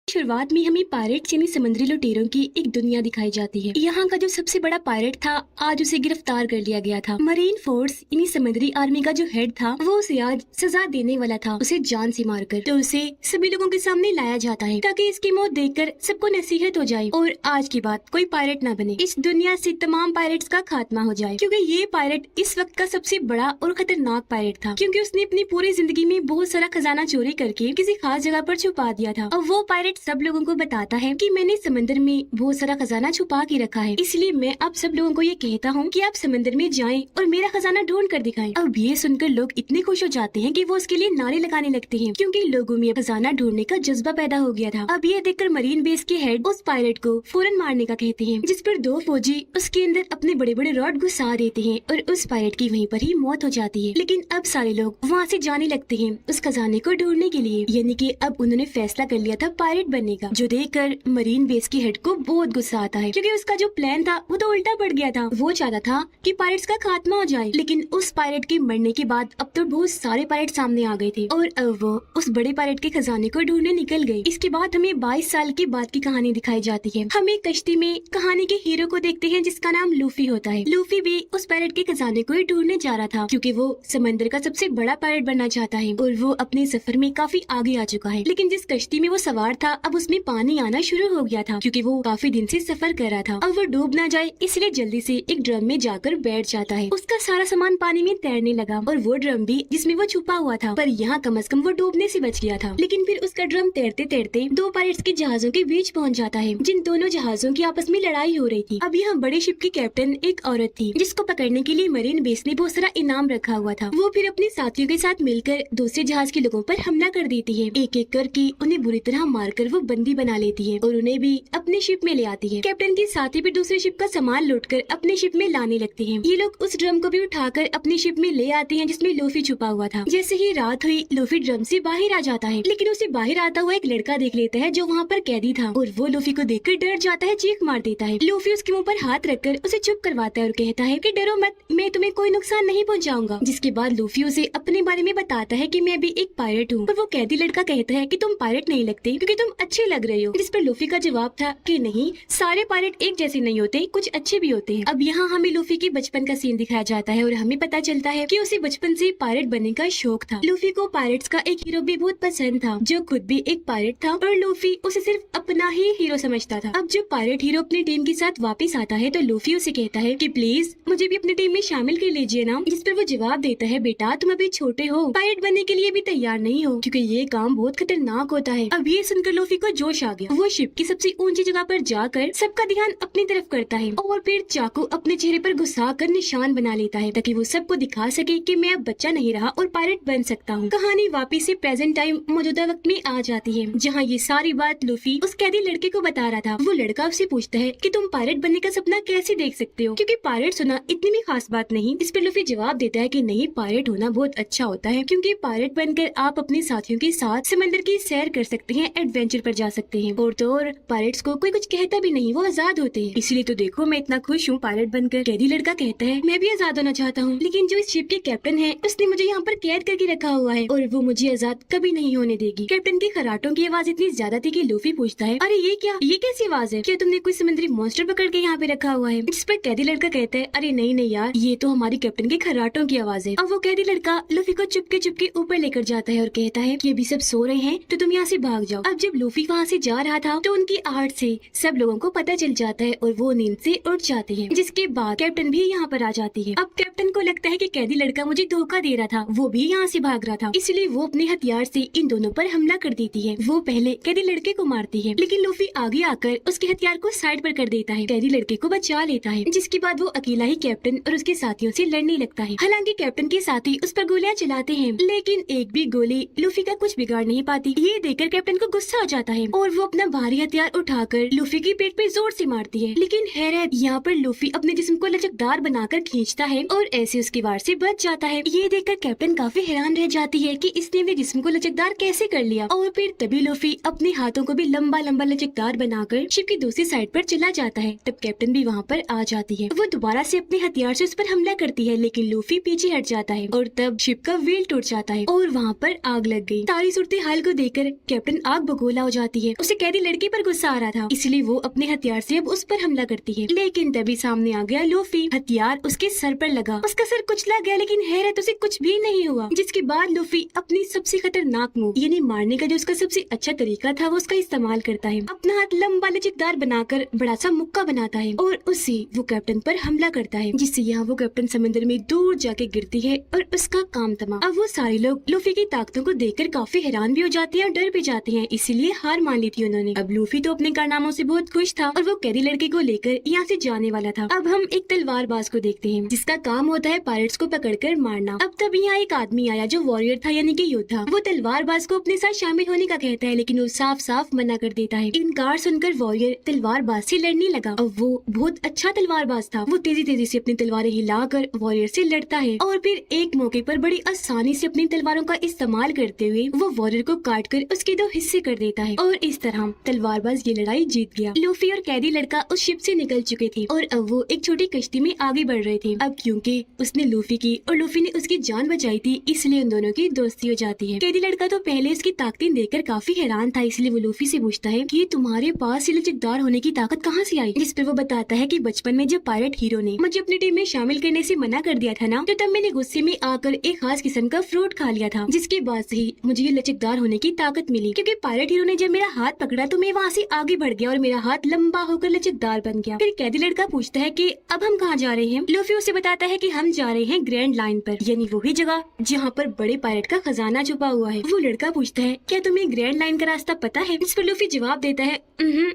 शुरुआत में हमें पायरेट्स यानी समुद्री लुटेरों की एक दुनिया दिखाई जाती है। यहाँ का जो सबसे बड़ा पायरेट था आज उसे गिरफ्तार कर लिया गया था। मरीन फोर्स यानी समुद्री आर्मी का जो हेड था वो उसे आज सजा देने वाला था, उसे जान से मारकर। तो उसे सभी लोगों के सामने लाया जाता है ताकि इसकी मौत देखकर सबको नसीहत हो जाए और आज के बाद कोई पायरेट न बने, इस दुनिया से तमाम पायरेट्स का खात्मा हो जाए। क्योंकि ये पायरेट इस वक्त का सबसे बड़ा और खतरनाक पायरेट था, क्योंकि उसने अपनी पूरी जिंदगी में बहुत सारा खजाना चोरी करके किसी खास जगह पर छुपा दिया था। और वो पायरेट सब लोगों को बताता है कि मैंने समंदर में बहुत सारा खजाना छुपा के रखा है, इसलिए मैं अब सब लोगों को ये कहता हूँ कि आप समंदर में जाएं और मेरा खजाना ढूंढ कर दिखाएं। अब ये सुनकर लोग इतने खुश हो जाते हैं कि वो उसके लिए नारे लगाने लगते हैं, क्योंकि लोगों में खजाना ढूंढने का जज्बा पैदा हो गया था। अब ये देखकर मरीन बेस के हेड उस पायलट को फौरन मारने का कहते हैं, जिस पर दो फौजी उसके अंदर अपने बड़े बड़े रॉड घुसा देते हैं और उस पायलट की वहीं पर ही मौत हो जाती है। लेकिन अब सारे लोग वहाँ से जाने लगते हैं उस खजाने को ढूंढने के लिए, यानी कि अब उन्होंने फैसला कर लिया था पायलट बनने का, जो देखकर मरीन बेस के हेड को बहुत गुस्सा आता है, क्योंकि उसका जो प्लान था वो तो उल्टा पड़ गया था। वो चाहता था कि पायरेट्स का खात्मा हो जाए, लेकिन उस पायलट के मरने के बाद अब तो बहुत सारे पायलट सामने आ गए थे और अब वो उस बड़े पायलट के खजाने को ढूंढने निकल गए। इसके बाद हमें 22 साल के बाद की कहानी दिखाई जाती है। हम एक कश्ती में कहानी के हीरो को देखते हैं जिसका नाम लूफी होता है। लूफी भी उस पायलट के खजाने को ही ढूंढने जा रहा था, क्योंकि वो समंदर का सबसे बड़ा पायलट बनना चाहता है और वो अपने सफर में काफी आगे आ चुका है। लेकिन जिस कश्ती में वो सवार था अब उसमें पानी आना शुरू हो गया था, क्योंकि वो काफी दिन से सफर कर रहा था। अब वो डूब ना जाए इसलिए जल्दी से एक ड्रम में जाकर बैठ जाता है। उसका सारा सामान पानी में तैरने लगा और वो ड्रम भी जिसमें वो छुपा हुआ था, पर यहाँ कम से कम वो डूबने से बच गया था। लेकिन फिर उसका ड्रम तैरते तैरते दो पायरेट्स के जहाजों के बीच पहुँच जाता है, जिन दोनों जहाजों की आपस में लड़ाई हो रही थी। अब यहाँ बड़े शिप की कैप्टन एक औरत थी, जिसको पकड़ने के लिए मरीन बेस ने बहुत सारा इनाम रखा हुआ था। वो फिर अपने साथियों के साथ मिलकर दूसरे जहाज के लोगों पर हमला कर देती है। एक एक करके उन्हें बुरी तरह मारकर वो बंदी बना लेती है और उन्हें भी अपने शिप में ले आती है। कैप्टन के साथी भी दूसरे शिप का सामान लूटकर अपने शिप में लाने लगते हैं। ये लोग उस ड्रम को भी उठाकर अपनी शिप में ले आते हैं जिसमें लूफी छुपा हुआ था। जैसे ही रात हुई लूफी ड्रम से बाहर आ जाता है, लेकिन उसे बाहर आता हुआ एक लड़का देख लेता है जो वहाँ पर कैदी था और वो लूफी को देखकर डर जाता है, चीख मार देता है। लूफी उसके मुँह पर हाथ रखकर उसे चुप करवाता है और कहता है कि डरो मत, मैं तुम्हें कोई नुकसान नहीं पहुँचाऊंगा। जिसके बाद लूफी उसे अपने बारे में बताता है कि मैं भी एक पायलट हूँ। और वो कैदी लड़का कहता है कि तुम पायलट नहीं लगते क्योंकि तुम अच्छे लग रहे हो। जिस पर लूफी का जवाब था कि नहीं, सारे पायलट एक जैसे नहीं होते, कुछ अच्छे भी होते हैं। अब यहाँ हमें लूफी के बचपन का सीन दिखाया जाता है और हमें पता चलता है कि उसे बचपन से पायलट बनने का शौक था। लूफी को पायलट्स का एक हीरो भी बहुत पसंद था, जो खुद भी एक पायलट था और लूफी उसे सिर्फ अपना ही हीरो समझता था। अब जब पायलट हीरो अपनी टीम के साथ वापस आता है तो लूफी उसे कहता है कि प्लीज मुझे भी अपनी टीम में शामिल कर लीजिए ना। जिस पर वो जवाब देता है, बेटा तुम अभी छोटे हो, पायलट बनने के लिए भी तैयार नहीं हो, क्योंकि ये काम बहुत खतरनाक होता है। अब ये सुनकर लूफी को जोश आ गया। वो शिप की सबसे ऊंची जगह पर जाकर सबका ध्यान अपनी तरफ करता है और फिर चाकू अपने चेहरे पर घुसा कर निशान बना लेता है, ताकि वो सबको दिखा सके कि मैं अब बच्चा नहीं रहा और पायलट बन सकता हूँ। कहानी वापिस से प्रेजेंट टाइम मौजूदा वक्त में आ जाती है, जहाँ ये सारी बात लूफी उस कैदी लड़के को बता रहा था। वो लड़का उससे पूछता है कि तुम पायलट बनने का सपना कैसे देख सकते हो, क्योंकि पायलट होना इतनी भी खास बात नहीं। इस पर लूफी जवाब देता है कि नहीं, पायलट होना बहुत अच्छा होता है, क्योंकि पायलट बनकर आप अपने साथियों के साथ समंदर की सैर कर सकते हैं, एडवेंचर पर जा सकते हैं और तो और पायलट्स को कोई कुछ कहता भी नहीं, वो आजाद होते हैं। इसलिए तो देखो मैं इतना खुश हूँ पायलट बनकर। कैदी लड़का कहता है मैं भी आजाद होना चाहता हूँ, लेकिन जो इस शिप के कैप्टन है उसने मुझे यहाँ पर कैद करके रखा हुआ है और वो मुझे आजाद कभी नहीं होने देगी। कैप्टन के खराटों की आवाज इतनी ज्यादा थी कि लूफी पूछता है, अरे ये क्या, ये कैसी आवाज है, क्या तुमने कोई समुद्री मॉन्स्टर पकड़ के यहाँ पे रखा हुआ है। जिस पर कैदी लड़का कहता है, अरे नहीं नहीं यार, ये तो हमारी कैप्टन के खराटों की आवाज है। अब वो कैदी लड़का लूफी को चुपके चुपके ऊपर लेकर जाता है और कहता है कि अभी सब सो रहे हैं तो तुम यहाँ से भाग जाओ। अब जब लूफी वहाँ से जा रहा था तो उनकी आहट से सब लोगों को पता चल जाता है और वो नींद से उठ जाते हैं, जिसके बाद कैप्टन भी यहाँ पर आ जाती है। अब कैप्टन को लगता है कि कैदी लड़का मुझे धोखा दे रहा था, वो भी यहाँ से भाग रहा था, इसलिए वो अपने हथियार से इन दोनों पर हमला कर देती है। वो पहले कैदी लड़के को मारती है, लेकिन लूफी आगे आकर उसके हथियार को साइड पर कर देता है, कैदी लड़के को बचा लेता है। जिसके बाद वो अकेला ही कैप्टन और उसके साथियों से लड़ने लगता है। हालांकि कैप्टन के साथी उस पर गोलियां चलाते हैं, लेकिन एक भी गोली लूफी का कुछ बिगाड़ नहीं पाती। ये देखकर कैप्टन को गुस्सा आ जाता है और वो अपना भारी हथियार उठाकर लूफी की पेट पे जोर से मारती है। लेकिन हैरत, यहाँ पर लूफी अपने जिस्म को लचकदार बनाकर खींचता है और ऐसे उसके वार से बच जाता है। ये देखकर कैप्टन काफी हैरान रह जाती है कि इसने अपने जिस्म को लचकदार कैसे कर लिया। और फिर तभी लूफी अपने हाथों को भी लंबा लंबा लचकदार बनाकर शिप की दूसरी साइड पर चला जाता है। तब कैप्टन भी वहाँ पर आ जाती है। वो दोबारा से अपने हथियार से उस पर हमला करती है, लेकिन लूफी पीछे हट जाता है और तब शिप का व्हील टूट जाता है और वहाँ पर आग लग गई। सारी सूरत हाल को देखकर कैप्टन आग भगोले गोला हो जाती है। उसे कैदी लड़के पर गुस्सा आ रहा था, इसलिए वो अपने हथियार से अब उस पर हमला करती है। लेकिन तभी सामने आ गया लूफी। हथियार उसके सर पर लगा, उसका सर कुचला गया, लेकिन हैरत उसे कुछ भी नहीं हुआ। जिसके बाद लूफी अपनी सबसे खतरनाक मूव यानी मारने का जो उसका सबसे अच्छा तरीका था वो उसका इस्तेमाल करता है। अपना हाथ लंबा लचकदार बनाकर बड़ा सा मुक्का बनाता है और उससे वो कैप्टन पर हमला करता है, जिससे यहाँ वो कैप्टन समंदर में दूर जाके गिरती है और उसका काम तमाम। अब वो सारे लोग लूफी की ताकतों को देखकर काफी हैरान भी हो जाते हैं और डर भी जाते हैं, इसीलिए हार मान ली थी उन्होंने। अब लूफी तो अपने कारनामों से बहुत खुश था और वो कैदी लड़के को लेकर यहाँ से जाने वाला था। अब हम एक तलवारबाज को देखते हैं जिसका काम होता है पायरेट्स को पकड़कर मारना। अब तब यहाँ एक आदमी आया जो वॉरियर था यानी कि योद्धा। वो तलवारबाज को अपने साथ शामिल होने का कहता है, लेकिन वो साफ साफ मना कर देता है। इनकार सुनकर वॉरियर तलवारबाज से लड़ने लगा। अब वो बहुत अच्छा तलवारबाज था। वो तेजी तेजी से अपनी तलवारें हिलाकर वॉरियर से लड़ता है और फिर एक मौके पर बड़ी आसानी से अपनी तलवारों का इस्तेमाल करते हुए वो वॉरियर को काट कर उसके 2 हिस्से कर देता है और इस तरह तलवारबाज ये लड़ाई जीत गया। लूफी और कैदी लड़का उस शिप से निकल चुके थे और अब वो एक छोटी कश्ती में आगे बढ़ रहे थे। अब क्योंकि उसने लूफी की और लूफी ने उसकी जान बचाई थी, इसलिए उन दोनों की दोस्ती हो जाती है। कैदी लड़का तो पहले उसकी ताकतें देखकर काफी हैरान था, इसलिए वो लूफी से पूछता है कि तुम्हारे पास ये लचकदार होने की ताकत कहाँ से आई? जिस पर वो बताता है कि बचपन में जब पायरेट हीरो ने मुझे अपनी टीम में शामिल करने से मना कर दिया था ना, तो तब मैंने गुस्से में आकर एक खास किस्म का फ्रूट खा लिया था, जिसके बाद से ही मुझे ये लचकदार होने की ताकत मिली। क्योंकि पायरेट हीरो ने जब मेरा हाथ पकड़ा तो मैं वहाँ से आगे बढ़ गया और मेरा हाथ लंबा होकर लचकदार बन गया। फिर कैदी लड़का पूछता है कि अब हम कहाँ जा रहे हैं? लूफी उसे बताता है कि हम जा रहे हैं ग्रैंड लाइन पर, यानी वही जगह जहाँ पर बड़े पायरेट का खजाना छुपा हुआ है। वो लड़का पूछता है क्या तुम्हें ग्रैंड लाइन का रास्ता पता है? इस पर लूफी जवाब देता है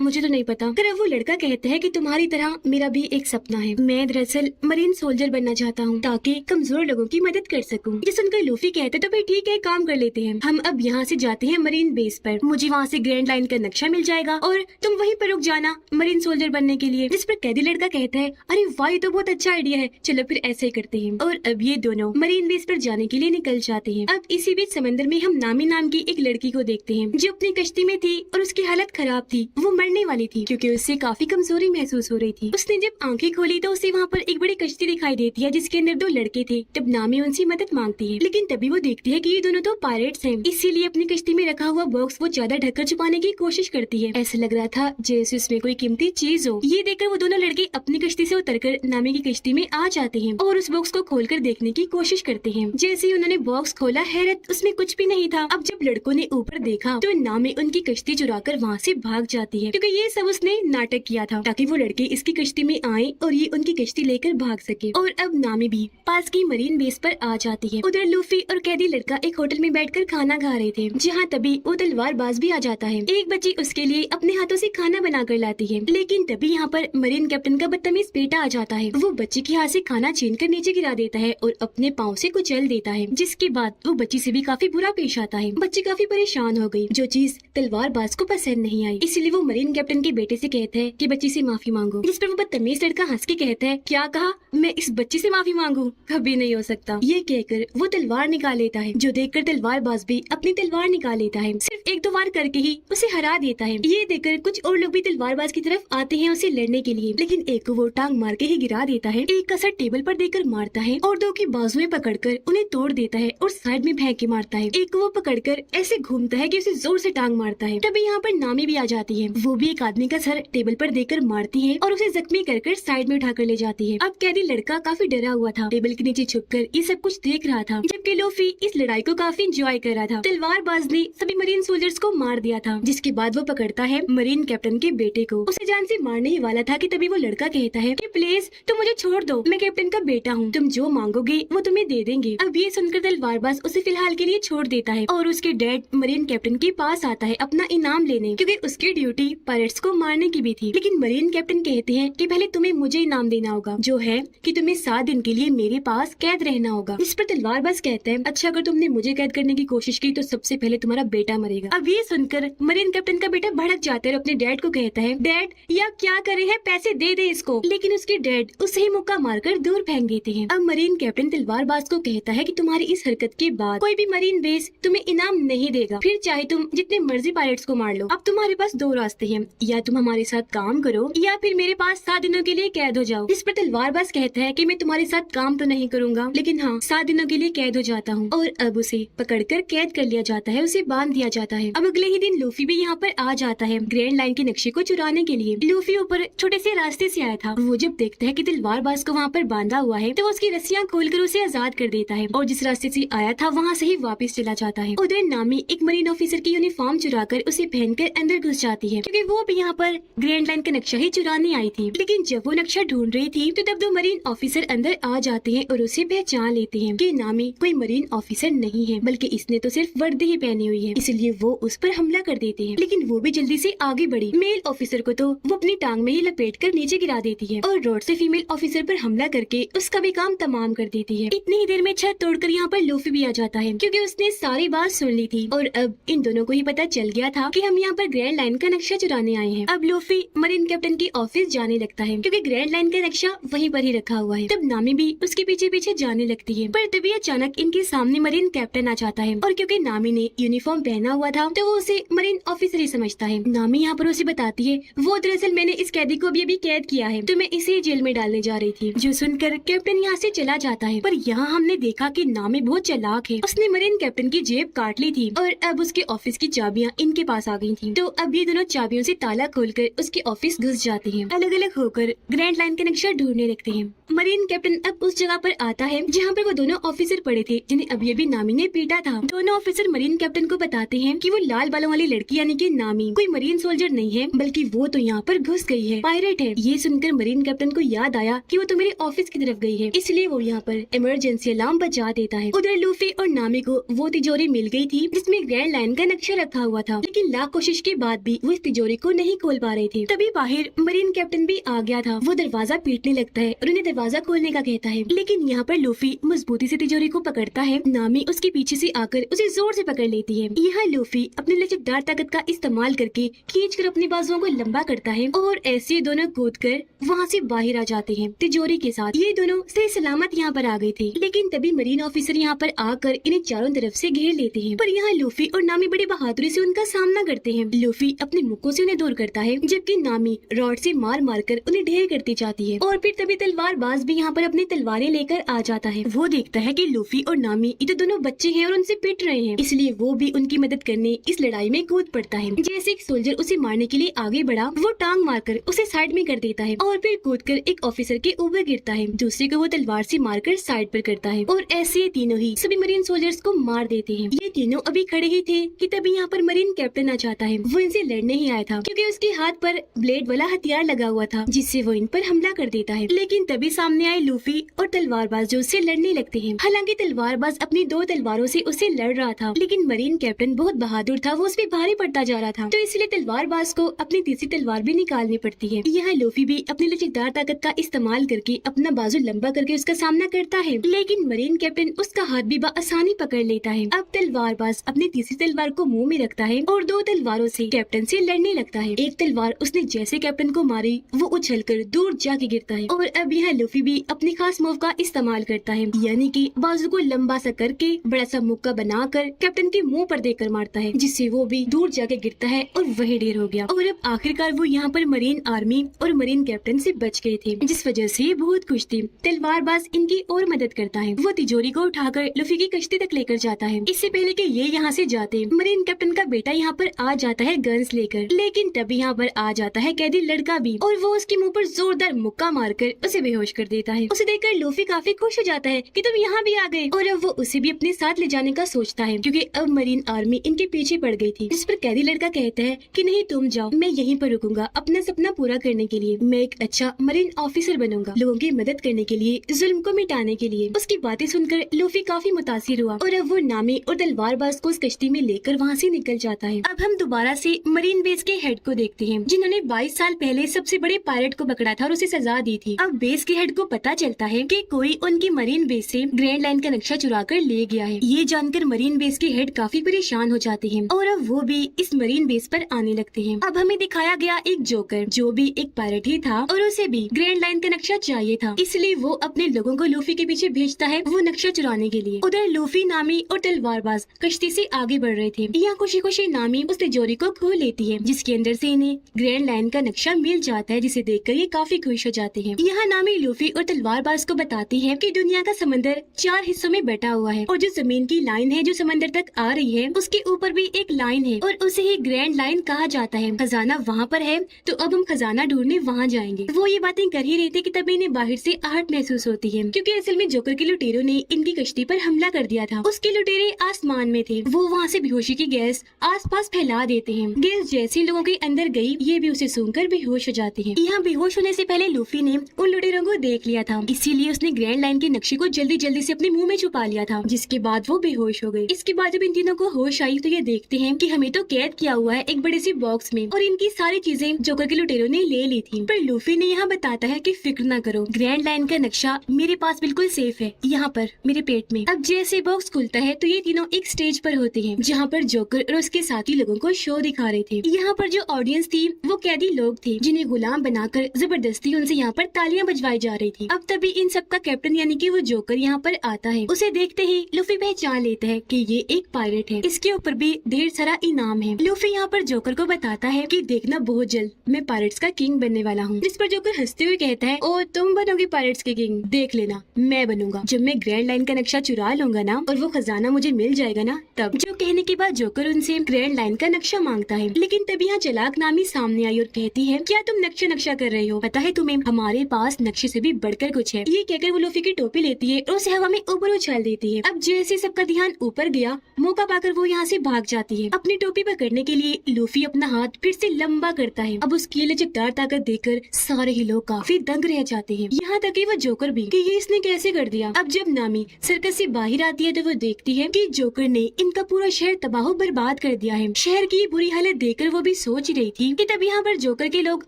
मुझे तो नहीं पता। फिर वो लड़का कहता है कि तुम्हारी तरह मेरा भी एक सपना है। मैं दरअसल मरीन सोल्जर बनना चाहता हूँ ताकि कमजोर लोगों की मदद कर सकूँ। ये सुनकर लूफी कहते तो फिर ठीक है, काम कर लेते हैं। हम अब यहाँ से जाते हैं मरीन बेस पर। मुझे वहाँ से ग्रैंड लाइन का नक्शा मिल जाएगा और तुम वहीं पर रुक जाना मरीन सोल्जर बनने के लिए। जिस पर कैदी लड़का कहता है अरे वाह, ये तो बहुत अच्छा आइडिया है, चलो फिर ऐसे ही करते हैं। और अब ये दोनों मरीन बेस पर जाने के लिए निकल जाते हैं। अब इसी बीच समंदर में हम नामी नाम की एक लड़की को देखते हैं जो अपनी कश्ती में थी और उसकी हालत खराब थी। वो मरने वाली थी क्योंकि उससे काफी कमजोरी महसूस हो रही थी। उसने जब आंखें खोली तो उसे वहाँ पर एक बड़ी कश्ती दिखाई देती है जिसके अंदर 2 लड़के थे। तब नामी उनसे मदद मांगती है, लेकिन तभी वो देखती है कि ये दोनों तो पायरेट्स हैं, इसीलिए अपनी कश्ती में रखा हुआ बॉक्स वो ज्यादा ढककर छुपाने की कोशिश करती है। ऐसा लग रहा था जैसे उसमें कोई कीमती चीज हो। ये देखकर वो दोनों लड़के अपनी कश्ती से उतरकर नामी की कश्ती में आ जाते हैं और उस बॉक्स को खोलकर देखने की कोशिश करते हैं। जैसे ही उन्होंने बॉक्स खोला, हैरत, उसमें कुछ भी नहीं था। अब जब लड़कों ने ऊपर देखा तो नामी उनकी कश्ती चुराकर वहाँ से भाग जाती है, क्योंकि ये सब उसने नाटक किया था ताकि वो लड़के इसकी कश्ती में आए और ये उनकी कश्ती लेकर भाग सके। और अब नामी भी पास की मरीन बेस पर आ जाती है। उधर लूफी और कैदी लड़का एक होटल में बैठकर खाना खा रहे थे, जहाँ तभी वो तलवारबाज भी आ जाता है। एक बच्ची उसके लिए अपने हाथों से खाना बना कर लाती है, लेकिन तभी यहाँ पर मरीन कैप्टन का बदतमीज बेटा आ जाता है। वो बच्ची के हाथ से खाना छीन कर नीचे गिरा देता है और अपने पाँव से कुचल देता है, जिसके बाद वो बच्ची से भी काफी बुरा पेश आता है। बच्ची काफी परेशान हो गई, जो चीज तलवारबाज को पसंद नहीं आई, इसलिए वो मरीन कैप्टन के बेटे से कहता है कि बच्ची से माफी मांगो। जिस पर वो बदतमीज लड़का हंस के कहता है क्या कहा, मैं इस बच्ची से माफी मांगू? कभी नहीं हो सकता। ये कहकर वो तलवार निकाल लेता है, जो देखकर तलवारबाज भी अपनी तलवार निकाल लेता है। सिर्फ 1-2 वार करके ही उसे हरा देता है। ये देखकर कुछ और लोग भी तलवारबाज की तरफ आते हैं उसे लड़ने के लिए, लेकिन एक को वो टांग मार के ही गिरा देता है, एक का सर टेबल पर देकर मारता है और 2 की बाजुएं पकड़कर उन्हें तोड़ देता है और साइड में फेंक के मारता है। एक को वो पकड़कर ऐसे घूमता है कि उसे जोर से टांग मारता है। तभी यहाँ पर नामी भी आ जाती है। वो भी एक आदमी का सर टेबल पर देकर मारती है और उसे जख्मी कर साइड में उठाकर ले जाती है। अब कैदी लड़का काफी डरा हुआ था, टेबल के नीचे छुपकर ये सब कुछ देख रहा था, जबकि लूफी इस लड़ाई को काफी एंजॉय कर रहा था। तलवारबाज ने सभी मरीन सोल्जर्स को मार दिया था, जिसके बाद वो पकड़ता है मरीन कैप्टन के बेटे को। उसे जान से मारने ही वाला था कि तभी वो लड़का कहता है कि प्लीज तुम मुझे छोड़ दो, मैं कैप्टन का बेटा हूँ, तुम जो मांगोगे वो तुम्हें दे देंगे। अब ये सुनकर तलवारबाज उसे फिलहाल के लिए छोड़ देता है और उसके डैड मरीन कैप्टन के पास आता है अपना इनाम लेने, क्योंकि उसकी ड्यूटी पायरेट्स को मारने की भी थी। लेकिन मरीन कैप्टन कहते हैं कि पहले तुम्हें मुझे इनाम देना होगा, जो है कि तुम्हें 7 दिन के लिए मेरे पास कैद रहना होगा। इस पर तलवारबाज कहते हैं अच्छा, अगर तुमने मुझे कैद करने की कोशिश की तो सबसे पहले तुम्हारा बेटा मरेगा। अब ये सुनकर मरीन कैप्टन का बेटा भड़क जाता है और अपने डैड को कहता है डैड या क्या करे हैं, पैसे दे दे इसको। लेकिन उसके डैड उसे ही मुक्का मारकर दूर फेंक देते हैं। अब मरीन कैप्टन तलवारबाज को कहता है कि तुम्हारी इस हरकत के बाद कोई भी मरीन बेस तुम्हें इनाम नहीं देगा, फिर चाहे तुम जितने मर्जी पायरेट्स को मार लो। अब तुम्हारे पास 2 रास्ते हैं, या तुम हमारे साथ काम करो या फिर मेरे पास 7 दिनों के लिए कैद हो जाओ। इस पर तलवारबाज कहता है कि मैं तुम्हारे साथ काम तो नहीं करूंगा, लेकिन हाँ 7 दिनों के लिए कैद हो जाता हूँ। और अब उसे पकड़कर कैद कर लिया जाता है, उसे बांध दिया जाता है। अब अगले ही दिन लूफी भी यहाँ पर आ जाता है ग्रैंड लाइन के नक्शे को चुराने के लिए। लूफी ऊपर छोटे से रास्ते से आया था। वो जब देखता है कि तलवारबाज को वहाँ पर बांधा हुआ है तो वो उसकी रस्सियाँ खोलकर उसे आजाद कर देता है और जिस रास्ते से आया था वहाँ से ही वापस चला जाता है। उधर नामी एक मरीन ऑफिसर की यूनिफॉर्म चुराकर उसे पहनकर अंदर घुस जाती है क्योंकि वो भी यहाँ पर ग्रैंड लाइन का नक्शा ही चुराने आई थी। लेकिन जब वो नक्शा ढूंढ रही थी तो तब दो मरीन ऑफिसर अंदर आ जाते हैं और उसे पहचान लेते हैं कि नामी कोई मरीन ऑफिसर नहीं है बल्कि इसने तो सिर्फ वर्दी ही पहनी हुई है, इसलिए वो उस पर हमला कर देते हैं। लेकिन वो भी जल्दी से आगे बढ़ी। मेल ऑफिसर को तो वो अपनी टांग में ही लपेट कर नीचे गिरा देती है और रोड से फीमेल ऑफिसर पर हमला करके उसका भी काम तमाम कर देती है। इतनी ही देर में छत तोड़कर यहाँ पर लूफी भी आ जाता है क्योंकि उसने सारी बात सुन ली थी और अब इन दोनों को ही पता चल गया था कि हम यहाँ पर ग्रैंड लाइन का नक्शा चुराने आए हैं। अब लूफी मरीन कैप्टन की ऑफिस जाने लगता है क्योंकि ग्रैंड लाइन का नक्शा वहीं पर ही रखा हुआ है। तब नामी भी उसके पीछे पीछे जाने लगती है पर तभी अचानक इनके सामने मरीन कैप्टन आ जाता है और क्योंकि नामी ने यूनिफॉर्म पहना हुआ था तो वो उसे मरीन ऑफिसर ही समझता है। नामी यहाँ पर उसे बताती है वो दरअसल मैंने इस कैदी को अभी कैद किया है तो मैं इसे जेल में डालने जा रही थी। जो सुनकर कैप्टन यहाँ से चला जाता है पर यहाँ हमने देखा कि नामी बहुत चालाक है। उसने मरीन कैप्टन की जेब काट ली थी और अब उसके ऑफिस की चाबियाँ इनके पास आ गई थी। तो अब ये दोनों चाबियों से ताला खोलकर उसके ऑफिस घुस जाते हैं। अलग अलग होकर ग्रैंड लाइन का नक्शा ढूंढने लगते हैं। मरीन कैप्टन अब उस जगह पर आता है जहाँ पर वो दोनों ऑफिसर पड़े थे जिन्हें अभी अभी नामी ने पीटा था। दोनों ऑफिसर मरीन कैप्टन को बताते हैं कि वो लाल बालों वाली लड़की यानी कि नामी कोई मरीन सोल्जर नहीं है बल्कि वो तो यहाँ पर घुस गई है, पायरेट है। ये सुनकर मरीन कैप्टन को याद आया कि वो तो मेरे ऑफिस की तरफ गई है, इसलिए वो यहाँ पर इमरजेंसी अलार्म बजा देता है। उधर लूफी और नामी को वो तिजोरी मिल गई थी जिसमें ग्रैंड लाइन का नक्शा रखा हुआ था, लेकिन लाख कोशिश के बाद भी वो इस तिजोरी को नहीं खोल पा रहे थे। तभी बाहर मरीन कैप्टन भी आ गया था। वो दरवाजा पीटने लगता है और उन्हें दरवाजा खोलने का कहता है, लेकिन यहाँ पर लूफी मजबूती से तिजोरी को पकड़ता है। नामी उसके पीछे से आकर उसे जोर से पकड़ लेती है। यहाँ लूफी अपनी लचकदार ताकत का इस्तेमाल करके खींचकर अपनी बाजुओं को लंबा करता है और ऐसे दोनों कूदकर वहाँ से बाहर आ जाते हैं तिजोरी के साथ। ये दोनों सही सलामत यहाँ पर आ गए थे, लेकिन तभी मरीन ऑफिसर यहाँ पर आकर इन्हें चारों तरफ से घेर लेते हैं। पर यहाँ लूफी और नामी बड़ी बहादुरी से उनका सामना करते हैं। लूफी अपने मुक्कों से उन्हें दूर करता है जबकि नामी रॉड से मार मार कर उन्हें ढेर करती जाती है। और फिर तभी तलवारबाज भी यहाँ पर अपनी तलवारें लेकर आ जाता है। वो देखता है कि लूफी और नामी ये तो दोनों बच्चे हैं और उनसे पिट रहे हैं, इसलिए वो भी उनकी मदद करने इस लड़ाई में कूद पड़ता है। जैसे एक सोल्जर उसे मारने के लिए आगे बढ़ा, वो टांग मारकर उसे साइड में कर देता है और फिर कूदकर एक ऑफिसर के ऊपर गिरता है। दूसरे को वो तलवार से मारकर साइड पर करता है और ऐसे ये तीनों ही सभी मरीन सोल्जर्स को मार देते हैं। ये तीनों अभी खड़े ही थे कि तभी यहाँ पर मरीन कैप्टन आ जाता है। वो इनसे लड़ने ही आया था क्योंकि उसके हाथ पर ब्लेड वाला हथियार लगा हुआ था जिससे वो इन पर हमला कर देता है। लेकिन तभी सामने आए लूफी और तलवारबाज जो उससे लड़ने लगते हैं। हालांकि तलवारबाज अपनी दो तलवारों से उससे लड़ रहा था, लेकिन मरीन कैप्टन बहुत बहादुर था, वो उस पर भारी पड़ता जा रहा था, तो इसलिए तलवारबाज को अपनी तीसरी तलवार भी निकालनी पड़ती है। यहाँ लूफी भी अपनी लचकदार ताकत का इस्तेमाल करके अपना बाजू लंबा करके उसका सामना करता है, लेकिन मरीन कैप्टन उसका हाथ भी आसानी पकड़ लेता है। अब तलवारबाज अपनी तीसरी तलवार को मुंह में रखता है और दो तलवारों से कैप्टन से लड़ने लगता है। एक तलवार उसने जैसे कैप्टन को मारी वो उछलकर दूर जाके गिरता है और अब यहाँ लूफी भी अपनी खास मूव का इस्तेमाल करता है, यानी कि बाजू को लंबा सा करके बड़ा सा मुक्का बनाकर कैप्टन के मुंह पर देकर मारता है, जिससे वो भी दूर जाके गिरता है और वही ढेर हो गया। और अब आखिरकार वो यहाँ पर मरीन आर्मी और मरीन कैप्टन से बच गए थे, जिस वजह से बहुत खुश थी। तलवारबाज इनकी और मदद करता है। वो तिजोरी को उठाकर लूफी की कश्ती तक लेकर जाता है। इससे पहले कि ये यहाँ से जाते मरीन कैप्टन का बेटा यहाँ पर आ जाता है गन्स लेकर, लेकिन तभी यहाँ पर आ जाता है कैदी लड़का भी और वो उसके मुंह पर जोरदार मुक्का मारकर उसे बेहोश कर देता है। उसे देखकर लूफी काफी खुश हो जाता है कि तुम यहाँ भी आ गए, और अब वो उसे भी अपने साथ ले जाने का सोचता है क्योंकि अब मरीन आर्मी इनके पीछे पड़ गई थी। जिस पर कैदी लड़का कहता है कि नहीं तुम जाओ, मैं यहीं पर रुकूंगा अपना सपना पूरा करने के लिए। मैं एक अच्छा मरीन ऑफिसर बनूंगा, लोगों की मदद करने के लिए, जुल्म को मिटाने के लिए। उसकी बातें सुनकर लूफी काफी मुतासिर हुआ और अब वो नामी और तलवारबाज को उस कश्ती में लेकर वहाँ से निकल जाता है। अब हम दोबारा से मरीन बेस के हेड को देखते हैं जिन्होंने 22 साल पहले सबसे बड़े पायलट को पकड़ा था और उसे सजा दी थी। अब बेस के हेड को पता चलता है कि कोई उनकी मरीन बेस से ग्रैंड लाइन का नक्शा चुरा कर ले गया है। ये जानकर मरीन बेस के हेड काफी परेशान हो जाते हैं और अब वो भी इस मरीन बेस पर आने लगते हैं। अब हमें दिखाया गया एक जोकर जो भी एक पायलट ही था और उसे भी ग्रैंड लाइन का नक्शा चाहिए था, इसलिए वो अपने लोगों को लूफी के पीछे भेजता है वो नक्शा चुराने के लिए। उधर लूफी, नामी और तलवारबाज कश्ती से आगे बढ़ रहे थे। यहाँ खुशी खुशी नामी उस तिजोरी को खोल लेती है जिसके अंदर से इन्हें ग्रैंड लाइन का नक्शा मिल जाता है, जिसे देखकर ये काफी खुश हो जाते हैं। यहाँ नामी लूफी और तलवारबाज को बताती है कि दुनिया का समंदर 4 हिस्सों में बटा हुआ है और जो जमीन की लाइन है जो समंदर तक आ रही है उसके ऊपर भी एक लाइन है और उसे ही ग्रैंड लाइन कहा जाता है। खजाना वहाँ पर है तो अब हम खजाना ढूंढने वहाँ जाएंगे। वो ये बातें कर ही रहे थे कि तभी इन्हें बाहर से आहट महसूस होती है, क्योंकि असल में जोकर के लुटेरों ने इनकी कश्ती पर हमला कर दिया था। उसके लुटेरे आसमान में थे। वो वहाँ से बेहोशी की गैस आसपास फैला देते हैं। गैस जैसे लोगों के अंदर गई, ये भी उसे सूंघकर बेहोश हो जाते हैं। यहाँ बेहोश होने से पहले लूफी ने उन लुटेरों को देख लिया था, इसीलिए उसने ग्रैंड लाइन के नक्शे को जल्दी जल्दी से अपने मुंह में छुपा लिया था, जिसके बाद वो बेहोश हो गए। इसके बाद जब इन तीनों को होश आई तो ये देखते हैं कि हमें तो कैद किया हुआ है एक बड़े सी बॉक्स में और इनकी सारी चीजें जोकर के लुटेरों ने ले ली थी। पर लूफी ने यहाँ बताता है कि फिक्र न करो, ग्रैंड लाइन का नक्शा मेरे पास बिल्कुल सेफ है, यहाँ पर मेरे पेट में। अब जैसे बॉक्स खुलता है तो ये तीनों एक स्टेज पर होते हैं, जहाँ पर जोकर और उसके साथी लोगों को शो दिखा रहे थे। यहाँ पर जो ऑडियंस थी वो कैदी लोग थे, जिन्हें गुलाम बनाकर जबरदस्ती उनसे यहाँ पर तालियां बजवाई जा रही थी। अब तभी इन सब का कैप्टन यानी कि वो जोकर यहाँ पर आता है। उसे देखते ही लूफी पहचान लेता है कि ये एक पायरेट है, इसके ऊपर भी ढेर सारा इनाम है। लूफी यहाँ पर जोकर को बताता है कि देखना बहुत जल्द मैं पायरेट्स का किंग बनने वाला हूँ। जिस पर जोकर हंसते हुए कहता है, ओ तुम बनोगे पायरेट्स के किंग, देख लेना मैं बनूंगा जब मैं ग्रैंड लाइन का नक्शा चुरा लूंगा ना और वो खजाना मुझे मिल जाएगा ना तब। जो कहने के बाद जोकर उनसे ग्रैंड लाइन का नक्शा मांगता है, लेकिन तभी यहाँ चालाक नामी सामने आई और कहती है, क्या तुम नक्शा कर रहे हो? पता है तुम्हें हमारे पास नक्शे से भी बढ़कर कुछ है। ये कहकर वो लूफी की टोपी लेती है और उसे हवा में ऊपर उछाल देती है। अब जैसे सबका ध्यान ऊपर गया, मौका पाकर वो यहाँ से भाग जाती है। अपनी टोपी पकड़ने के लिए लूफी अपना हाथ फिर से लंबा करता है। अब उसकी लचकदार ताकत देखकर सारे ही लोग काफी दंग रह जाते हैं, यहाँ तक कि वो जोकर भी, कि ये इसने कैसे कर दिया। अब जब नामी सर्कस से बाहर आती है तो वो देखती है कि जोकर ने इनका पूरा शहर तबाह बर्बाद कर दिया है। शहर की बुरी हालत देखकर वो भी सोच रही थी कि तब यहाँ पर जोकर के लोग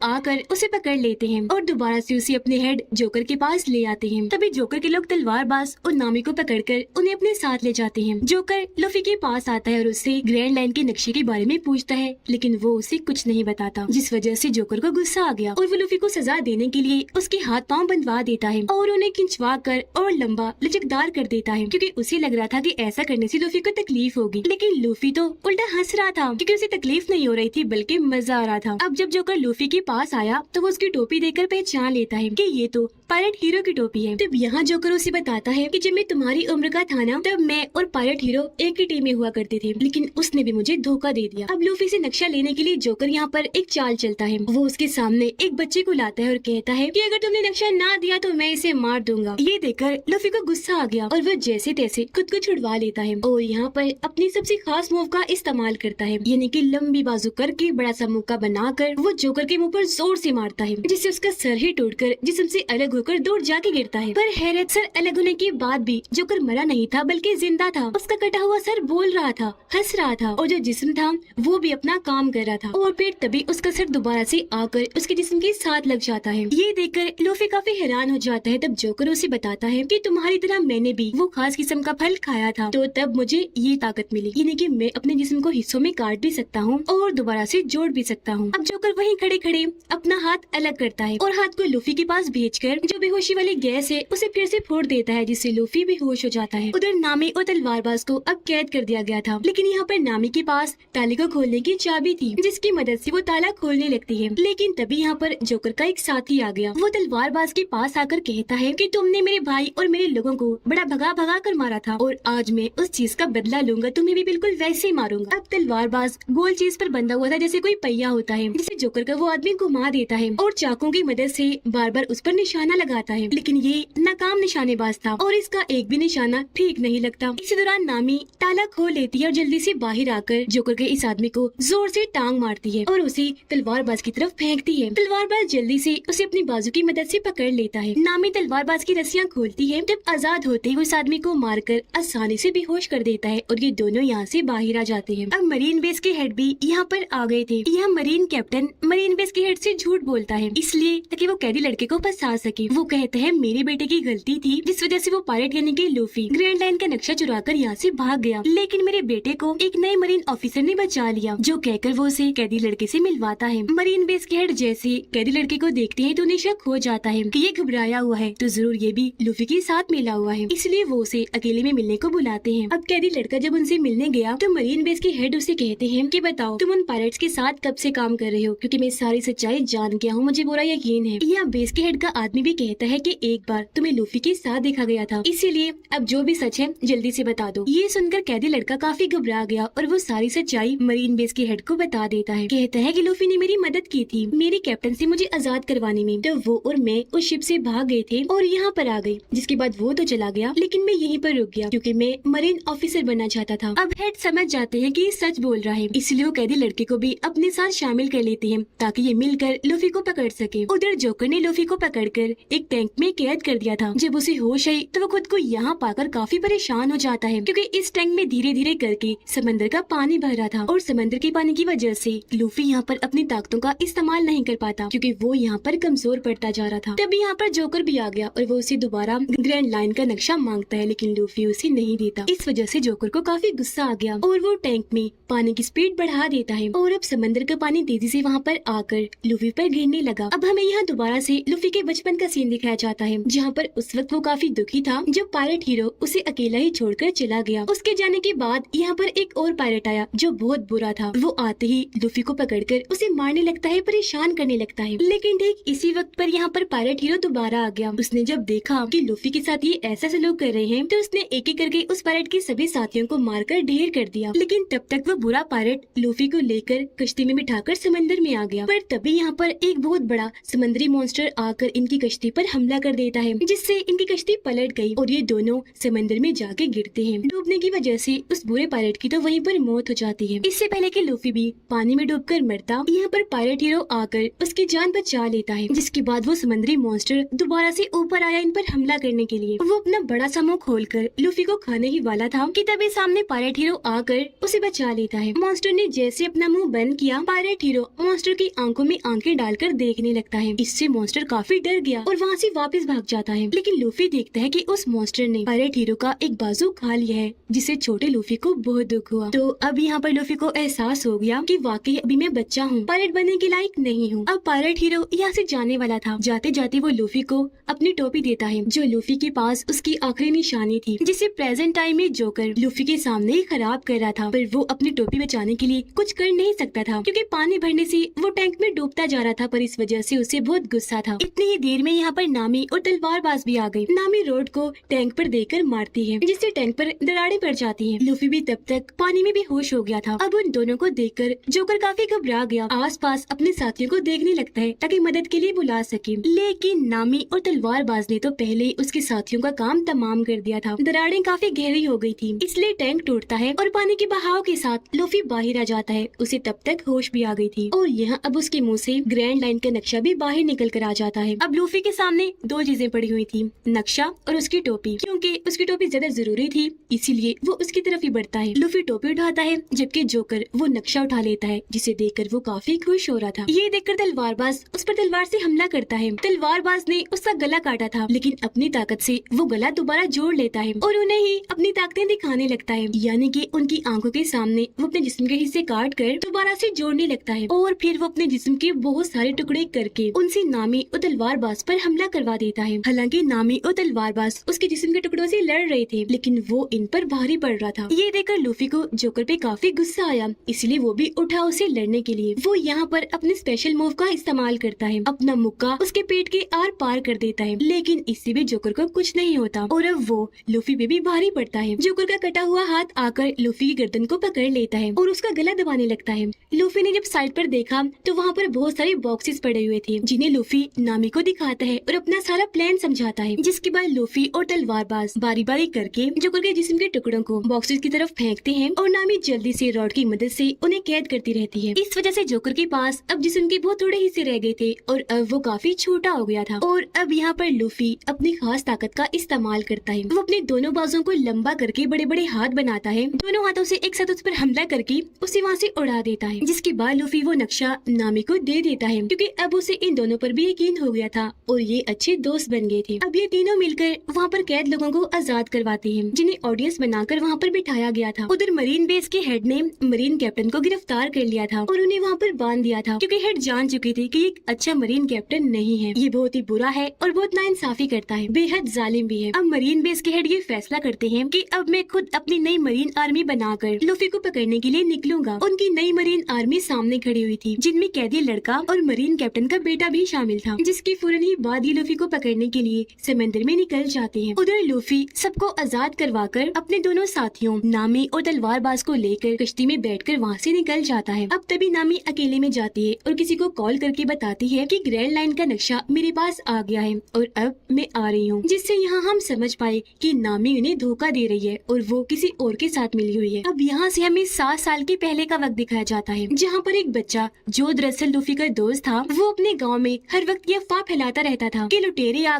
आकर उसे पकड़ लेते हैं और दोबारा से उसे अपने हेड जोकर के पास ले आते हैं। तभी जोकर के लोग तलवारबाज और नामी को पकड़कर उन्हें अपने साथ ले जाते हैं। जोकर लूफी के पास आता है और उससे ग्रैंड लाइन के नक्शे के बारे में पूछता है, लेकिन वो उसे कुछ नहीं बताता, जिस वजह से जोकर को गुस्सा आ गया और वो लूफी को सजा देने के लिए उसके हाथ पाँव बंधवा देता है और उन्हें खिंचवा कर और लंबा लचकदार कर देता है, क्योंकि उसे लग रहा था कि ऐसा करने से लूफी को तकलीफ होगी। लेकिन लूफी तो उल्टा हंस रहा था, क्योंकि उसे तकलीफ नहीं हो रही थी बल्कि मजा आ रहा था। अब जब जोकर लूफी के पास आया तो वो उसकी टोपी देखकर पहचान लेता है कि ये तो पायरेट हीरो की टोपी है। तब यहाँ जोकर उसे बताता है कि जब मैं तुम्हारी उम्र का था ना तब मैं और पायरेट हीरो एक ही टीम में हुआ करते थे, लेकिन उसने भी मुझे धोखा दे दिया। अब लूफी से नक्शा लेने के लिए जोकर यहाँ पर एक चाल चलता है। वो उसके सामने एक बच्चे को लाता है और कहता है कि अगर तुमने नक्शा ना दिया तो मैं इसे मार दूंगा। ये देखकर लूफी को गुस्सा आ गया और वो जैसे तैसे खुद को छुड़वा लेता है और यहाँ पर अपनी सबसे खास मूव का इस्तेमाल करता है, यानी कि लंबी बाजू करके बड़ा सा मुक्का बनाकर वो जोकर के मुंह पर जोर से मारता है, जिससे उसका सर ही टूटकर जिस्म से अलग होकर दूर जाके गिरता है। पर हैरत, सर अलग होने के बाद भी जोकर मरा नहीं था बल्कि जिंदा था। उसका कटा हुआ सर बोल रहा था, हंस रहा था और जो जिस्म था वो भी अपना काम कर रहा था और फिर तभी उसका सर दोबारा से आकर उसके जिस्म के साथ लग जाता है। ये देखकर लूफी काफी हैरान हो जाता है। तब जोकर उसे बताता है कि तुम्हारी तरह मैंने भी वो खास किस्म का फल खाया था, तो तब मुझे ये ताकत मिली, यानी कि मैं अपने जिस्म को हिस्सों में काट भी सकता हूँ और दोबारा से जोड़ भी सकता हूँ। अब जोकर वहीं खड़े खड़े अपना हाथ अलग करता है और हाथ को लूफी के पास भेजकर जो बेहोशी वाली गैस है उसे फिर से फोड़ देता है, जिससे लूफी बेहोश हो जाता है। उधर नामी और तलवारबाज को अब कैद कर दिया गया था, लेकिन यहाँ पर नामी के पास ताले को खोलने की चाबी थी, जिसकी मदद से वो ताला खोलने लगती है। लेकिन तभी यहाँ पर जोकर का एक साथी आ गया। वो तलवारबाज के पास आकर कहता है कि तुमने मेरे भाई और मेरे लोगों को बड़ा भगा भगा कर मारा था और आज मैं उस चीज का बदला लूंगा, तुम्हें भी बिल्कुल वैसे ही मारूंगा। अब तलवारबाज गोल चीज पर बंधा हुआ था जैसे कोई पहिया होता है, जिसे जोकर का वो आदमी घुमा देता है और चाकू की मदद से बार बार उस पर निशाना लगाता है, लेकिन ये नाकाम निशानेबाज था और इसका एक भी निशाना ठीक नहीं लगता। इसी दौरान नामी ताला खोल लेती है और जल्दी से बाहर आकर जोकर के इस आदमी को जोर से टांग मारती है और उसे तलवारबाज की तरफ फेंकती है। तलवारबाज जल्दी से उसे अपनी बाजू की मदद से पकड़ लेता है। नामी तलवारबाज की रस्सियां खोलती है, जब आजाद होते ही उस आदमी को मारकर आसानी से बेहोश कर देता है और ये दोनों यहाँ से बाहर आ जाते हैं। अब मरीन बेस के हेड भी यहाँ पर आ गए थे। यह मरीन कैप्टन मरीन बेस के हेड से झूठ बोलता है, इसलिए ताकि वो कैदी लड़के को फंसा सके। वो कहते हैं मेरे बेटे की गलती थी, जिस वजह से वो पायरेट यानी कि लूफी ग्रैंड लाइन का नक्शा चुराकर यहाँ से भाग गया, लेकिन मेरे बेटे को एक नए मरीन ऑफिसर ने बचा लिया। जो कहकर वो उसे कैदी लड़के से मिलवाता है। मरीन बेस के हेड जैसे कैदी लड़के को देखते हैं तो उन्हें शक हो जाता है कि ये घबराया हुआ है, तो जरूर ये भी लूफी के साथ मिला हुआ है, इसलिए वो उसे अकेले में मिलने को बुलाते हैं। अब कैदी लड़का जब उनसे मिलने गया तो मरीन बेस के हेड उसे कहते हैं कि बताओ तुम उन पायरेट्स के साथ कब से काम कर रहे हो, क्योंकि मैं सारी सच्चाई जान गया हूँ, मुझे पूरा यकीन है। यहाँ बेस के हेड का आदमी भी भी कहता है कि एक बार तुम्हें लूफी के साथ देखा गया था, इसीलिए अब जो भी सच है जल्दी से बता दो। ये सुनकर कैदी लड़का काफी घबरा गया और वो सारी सच्चाई मरीन बेस के हेड को बता देता है। कहता है कि लूफी ने मेरी मदद की थी मेरी कैप्टन से मुझे आजाद करवाने में, तो वो और मैं उस शिप से भाग गए थे और यहाँ पर आ गए। जिसके बाद वो तो चला गया लेकिन मैं यहीं पर रुक गया क्योंकि मैं मरीन ऑफिसर बनना चाहता था। अब हेड समझ जाते हैं कि ये सच बोल रहा है, इसलिए वो कैदी लड़के को भी अपने साथ शामिल कर लेते हैं ताकि ये मिलकर लूफी को पकड़ सके। उधर जोकर ने लूफी को पकड़कर एक टैंक में कैद कर दिया था। जब उसे होश आई तो वो खुद को यहाँ पाकर काफी परेशान हो जाता है क्योंकि इस टैंक में धीरे धीरे करके समंदर का पानी भर रहा था और समंदर के पानी की वजह से लूफी यहाँ पर अपनी ताकतों का इस्तेमाल नहीं कर पाता क्योंकि वो यहाँ पर कमजोर पड़ता जा रहा था। तभी यहाँ पर जोकर भी आ गया और वो उसे दोबारा ग्रैंड लाइन का नक्शा मांगता है लेकिन लूफी उसे नहीं देता। इस वजह से जोकर को काफी गुस्सा आ गया और वो टैंक में पानी की स्पीड बढ़ा देता है और अब समंदर का पानी तेजी से वहाँ पर आकर लूफी पर गिरने लगा। अब हमें यहाँ दोबारा से लूफी के बचपन का सीन दिखाया जाता है जहाँ पर उस वक्त वो काफी दुखी था जब पायलट हीरो उसे अकेला ही छोड़कर चला गया। उसके जाने के बाद यहाँ पर एक और पायलट आया जो बहुत बुरा था। वो आते ही लूफी को पकड़कर उसे मारने लगता है, परेशान करने लगता है। लेकिन ठीक इसी वक्त पर यहाँ पर पायलट हीरो दोबारा आ गया। उसने जब देखा कि लूफी के साथ ये ऐसा सलूक कर रहे हैं तो उसने एक एक करके उस पायलट के सभी साथियों को मारकर ढेर कर दिया। लेकिन तब तक वो बुरा पायलट लूफी को लेकर कश्ती में बिठाकर समंदर में आ गया। पर तभी यहाँ पर एक बहुत बड़ा समुद्री मॉन्स्टर आकर इनकी कश्ती पर हमला कर देता है जिससे इनकी कश्ती पलट गई और ये दोनों समंदर में जाके गिरते हैं। डूबने की वजह से उस बुरे पायलट की तो वहीं पर मौत हो जाती है। इससे पहले कि लूफी भी पानी में डूबकर मरता, यहाँ पर पायलट हीरो आकर उसकी जान बचा लेता है। जिसके बाद वो समुद्री मॉन्स्टर दोबारा से ऊपर आया इन पर हमला करने के लिए। वो अपना बड़ा सा मुंह खोलकर लूफी को खाने ही वाला था कि तभी सामने पायलट हीरो आकर उसे बचा लेता है। मॉन्स्टर ने जैसे अपना मुंह बंद किया, पायलट हीरो मॉन्स्टर की आंखों में आंखें डालकर देखने लगता है। इससे मॉन्स्टर काफी डर गया और वहाँ से वापस भाग जाता है। लेकिन लूफी देखता है कि उस मॉन्स्टर ने पायलट हीरो का एक बाजू खा लिया है जिससे छोटे लूफी को बहुत दुख हुआ। तो अब यहाँ पर लूफी को एहसास हो गया कि वाकई अभी मैं बच्चा हूँ, पायलट बनने के लायक नहीं हूँ। अब पायलट हीरो यहाँ से जाने वाला था। जाते जाते वो लूफी को अपनी टोपी देता है जो लूफी के पास उसकी आखिरी निशानी थी जिसे प्रेजेंट टाइम में जोकर लूफी के सामने ही खराब कर रहा था। पर वो अपनी टोपी बचाने के लिए कुछ कर नहीं सकता था क्योंकि पानी भरने से वो टैंक में डूबता जा रहा था। पर इस वजह से उसे बहुत गुस्सा था। इतनी ही देर में यहाँ पर नामी और तलवारबाज भी आ गई। नामी रोड को टैंक पर देकर मारती है जिससे टैंक पर दरारें पड़ जाती हैं। लूफी भी तब तक पानी में बेहोश हो गया था। अब उन दोनों को देखकर जोकर काफी घबरा गया। आसपास अपने साथियों को देखने लगता है ताकि मदद के लिए बुला सके। लेकिन नामी और तलवारबाज ने तो पहले ही उसके साथियों का काम तमाम कर दिया था। दरारें काफी गहरी हो गई थी इसलिए टैंक टूटता है और पानी के बहाव के साथ लूफी बाहर आ जाता है। उसे तब तक होश भी आ गई थी और यहाँ अब उसके मुंह से ग्रैंड लाइन का नक्शा भी बाहर निकल कर आ जाता है। अब लूफी के सामने दो चीजें पड़ी हुई थी, नक्शा और उसकी टोपी। क्योंकि उसकी टोपी ज्यादा जरूरी थी इसीलिए वो उसकी तरफ ही बढ़ता है। लूफी टोपी उठाता है जबकि जोकर वो नक्शा उठा लेता है जिसे देखकर वो काफी खुश हो रहा था। ये देखकर तलवारबाज उस पर तलवार से हमला करता है। तलवारबाज ने उसका गला काटा था लेकिन अपनी ताकत से वो गला दोबारा जोड़ लेता है और उन्हें ही अपनी ताकतें दिखाने लगता है। यानी कि उनकी आंखों के सामने वो अपने जिस्म के हिस्से काट कर दोबारा से जोड़ने लगता है और फिर वो अपने जिस्म के बहुत सारे टुकड़े करके उनसे नामी और तलवारबाज पर हमला करवा देता है। हालांकि नामी और तलवारबाज उसके जिस्म के टुकड़ों से लड़ रहे थे लेकिन वो इन पर भारी पड़ रहा था। ये देखकर लूफी को जोकर पे काफी गुस्सा आया इसलिए वो भी उठा उसे लड़ने के लिए। वो यहाँ पर अपने स्पेशल मूव का इस्तेमाल करता है, अपना मुक्का उसके पेट के आर पार कर देता है। लेकिन इससे भी जोकर को कुछ नहीं होता और अब वो लूफी पे भी भारी पड़ता है। जोकर का कटा हुआ हाथ आकर लूफी की गर्दन को पकड़ लेता है और उसका गला दबाने लगता है। लूफी ने जब साइड पर देखा तो वहाँ पर बहुत सारे बॉक्सेस पड़े हुए थे जिन्हें लूफी नामी को दिखाता है और अपना सारा प्लान समझाता है। जिसके बाद लूफी और तलवारबाज बारी बारी करके जोकर के जिस्म के टुकड़ों को बॉक्सेस की तरफ फेंकते हैं और नामी जल्दी से रॉड की मदद से उन्हें कैद करती रहती है। इस वजह से जोकर के पास अब जिस्म के बहुत थोड़े हिस्से रह गए थे और अब वो काफी छोटा हो गया था। और अब यहाँ पर लूफी अपनी खास ताकत का इस्तेमाल करता है। वो अपने दोनों बाजों को लंबा करके बड़े बड़े हाथ बनाता है, दोनों हाथों से एक साथ उस पर हमला करके उसे वहाँ से उड़ा देता है। जिसके बाद लूफी वो नक्शा नामी को दे देता है क्योंकि अब उसे इन दोनों पर भी यकीन हो गया था और ये अच्छे दोस्त बन गए थे। अब ये तीनों मिलकर वहाँ पर कैद लोगों को आजाद करवाते हैं जिन्हें ऑडियंस बनाकर वहाँ पर बिठाया गया था। उधर मरीन बेस के हेड ने मरीन कैप्टन को गिरफ्तार कर लिया था और उन्हें वहाँ पर बांध दिया था क्योंकि हेड जान चुके थे कि एक अच्छा मरीन कैप्टन नहीं है, ये बहुत ही बुरा है और बहुत नाइंसाफी करता है, बेहद जालिम भी है। अब मरीन बेस के हेड ये फैसला करते हैं कि अब मैं खुद अपनी नई मरीन आर्मी बनाकर लूफी को पकड़ने के लिए निकलूंगा। उनकी नई मरीन आर्मी सामने खड़ी हुई थी जिनमें कैदी लड़का और मरीन कैप्टन का बेटा भी शामिल था जिसकी फौरन ही बाद ये लूफी को पकड़ने के लिए समंदर में निकल जाते हैं। उधर लूफी सबको आजाद करवाकर अपने दोनों साथियों नामी और तलवारबाज को लेकर कश्ती में बैठकर वहाँ से निकल जाता है। अब तभी नामी अकेले में जाती है और किसी को कॉल करके बताती है कि ग्रैंड लाइन का नक्शा मेरे पास आ गया है और अब मैं आ रही हूँ, जिससे यहाँ हम समझ पाए कि नामी उन्हें धोखा दे रही है और वो किसी और के साथ मिली हुई है। अब यहाँ से हमें 7 साल के पहले का वक्त दिखाया जाता है, जहाँ पर एक बच्चा जो दरअसल लूफी का दोस्त था, वो अपने गाँव में हर वक्त ये अफवाह फैलाता रहता था कि लुटेरे आ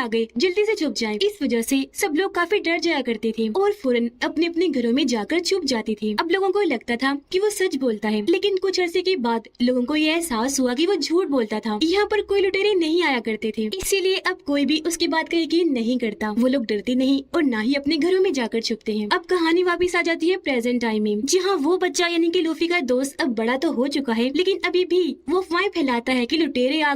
गए, जल्दी से छुप जाएं। इस वजह से सब लोग काफी डर जाया करते थे और फौरन अपने अपने घरों में जाकर छुप जाते थे। अब लोगों को लगता था कि वो सच बोलता है, लेकिन कुछ अरसे के बाद लोगों को यह एहसास हुआ कि वो झूठ बोलता था। यहाँ पर कोई लुटेरे नहीं आया करते थे, इसीलिए अब कोई भी उसकी बात का यकीन नहीं करता। वो लोग डरते नहीं और ना ही अपने घरों में जाकर छुपते हैं। अब कहानी वापस आ जाती है प्रेजेंट टाइम में, जहाँ वो बच्चा यानी कि लूफी का दोस्त अब बड़ा तो हो चुका है, लेकिन अभी भी वो अफवाहें फैलाता है कि लुटेरे आ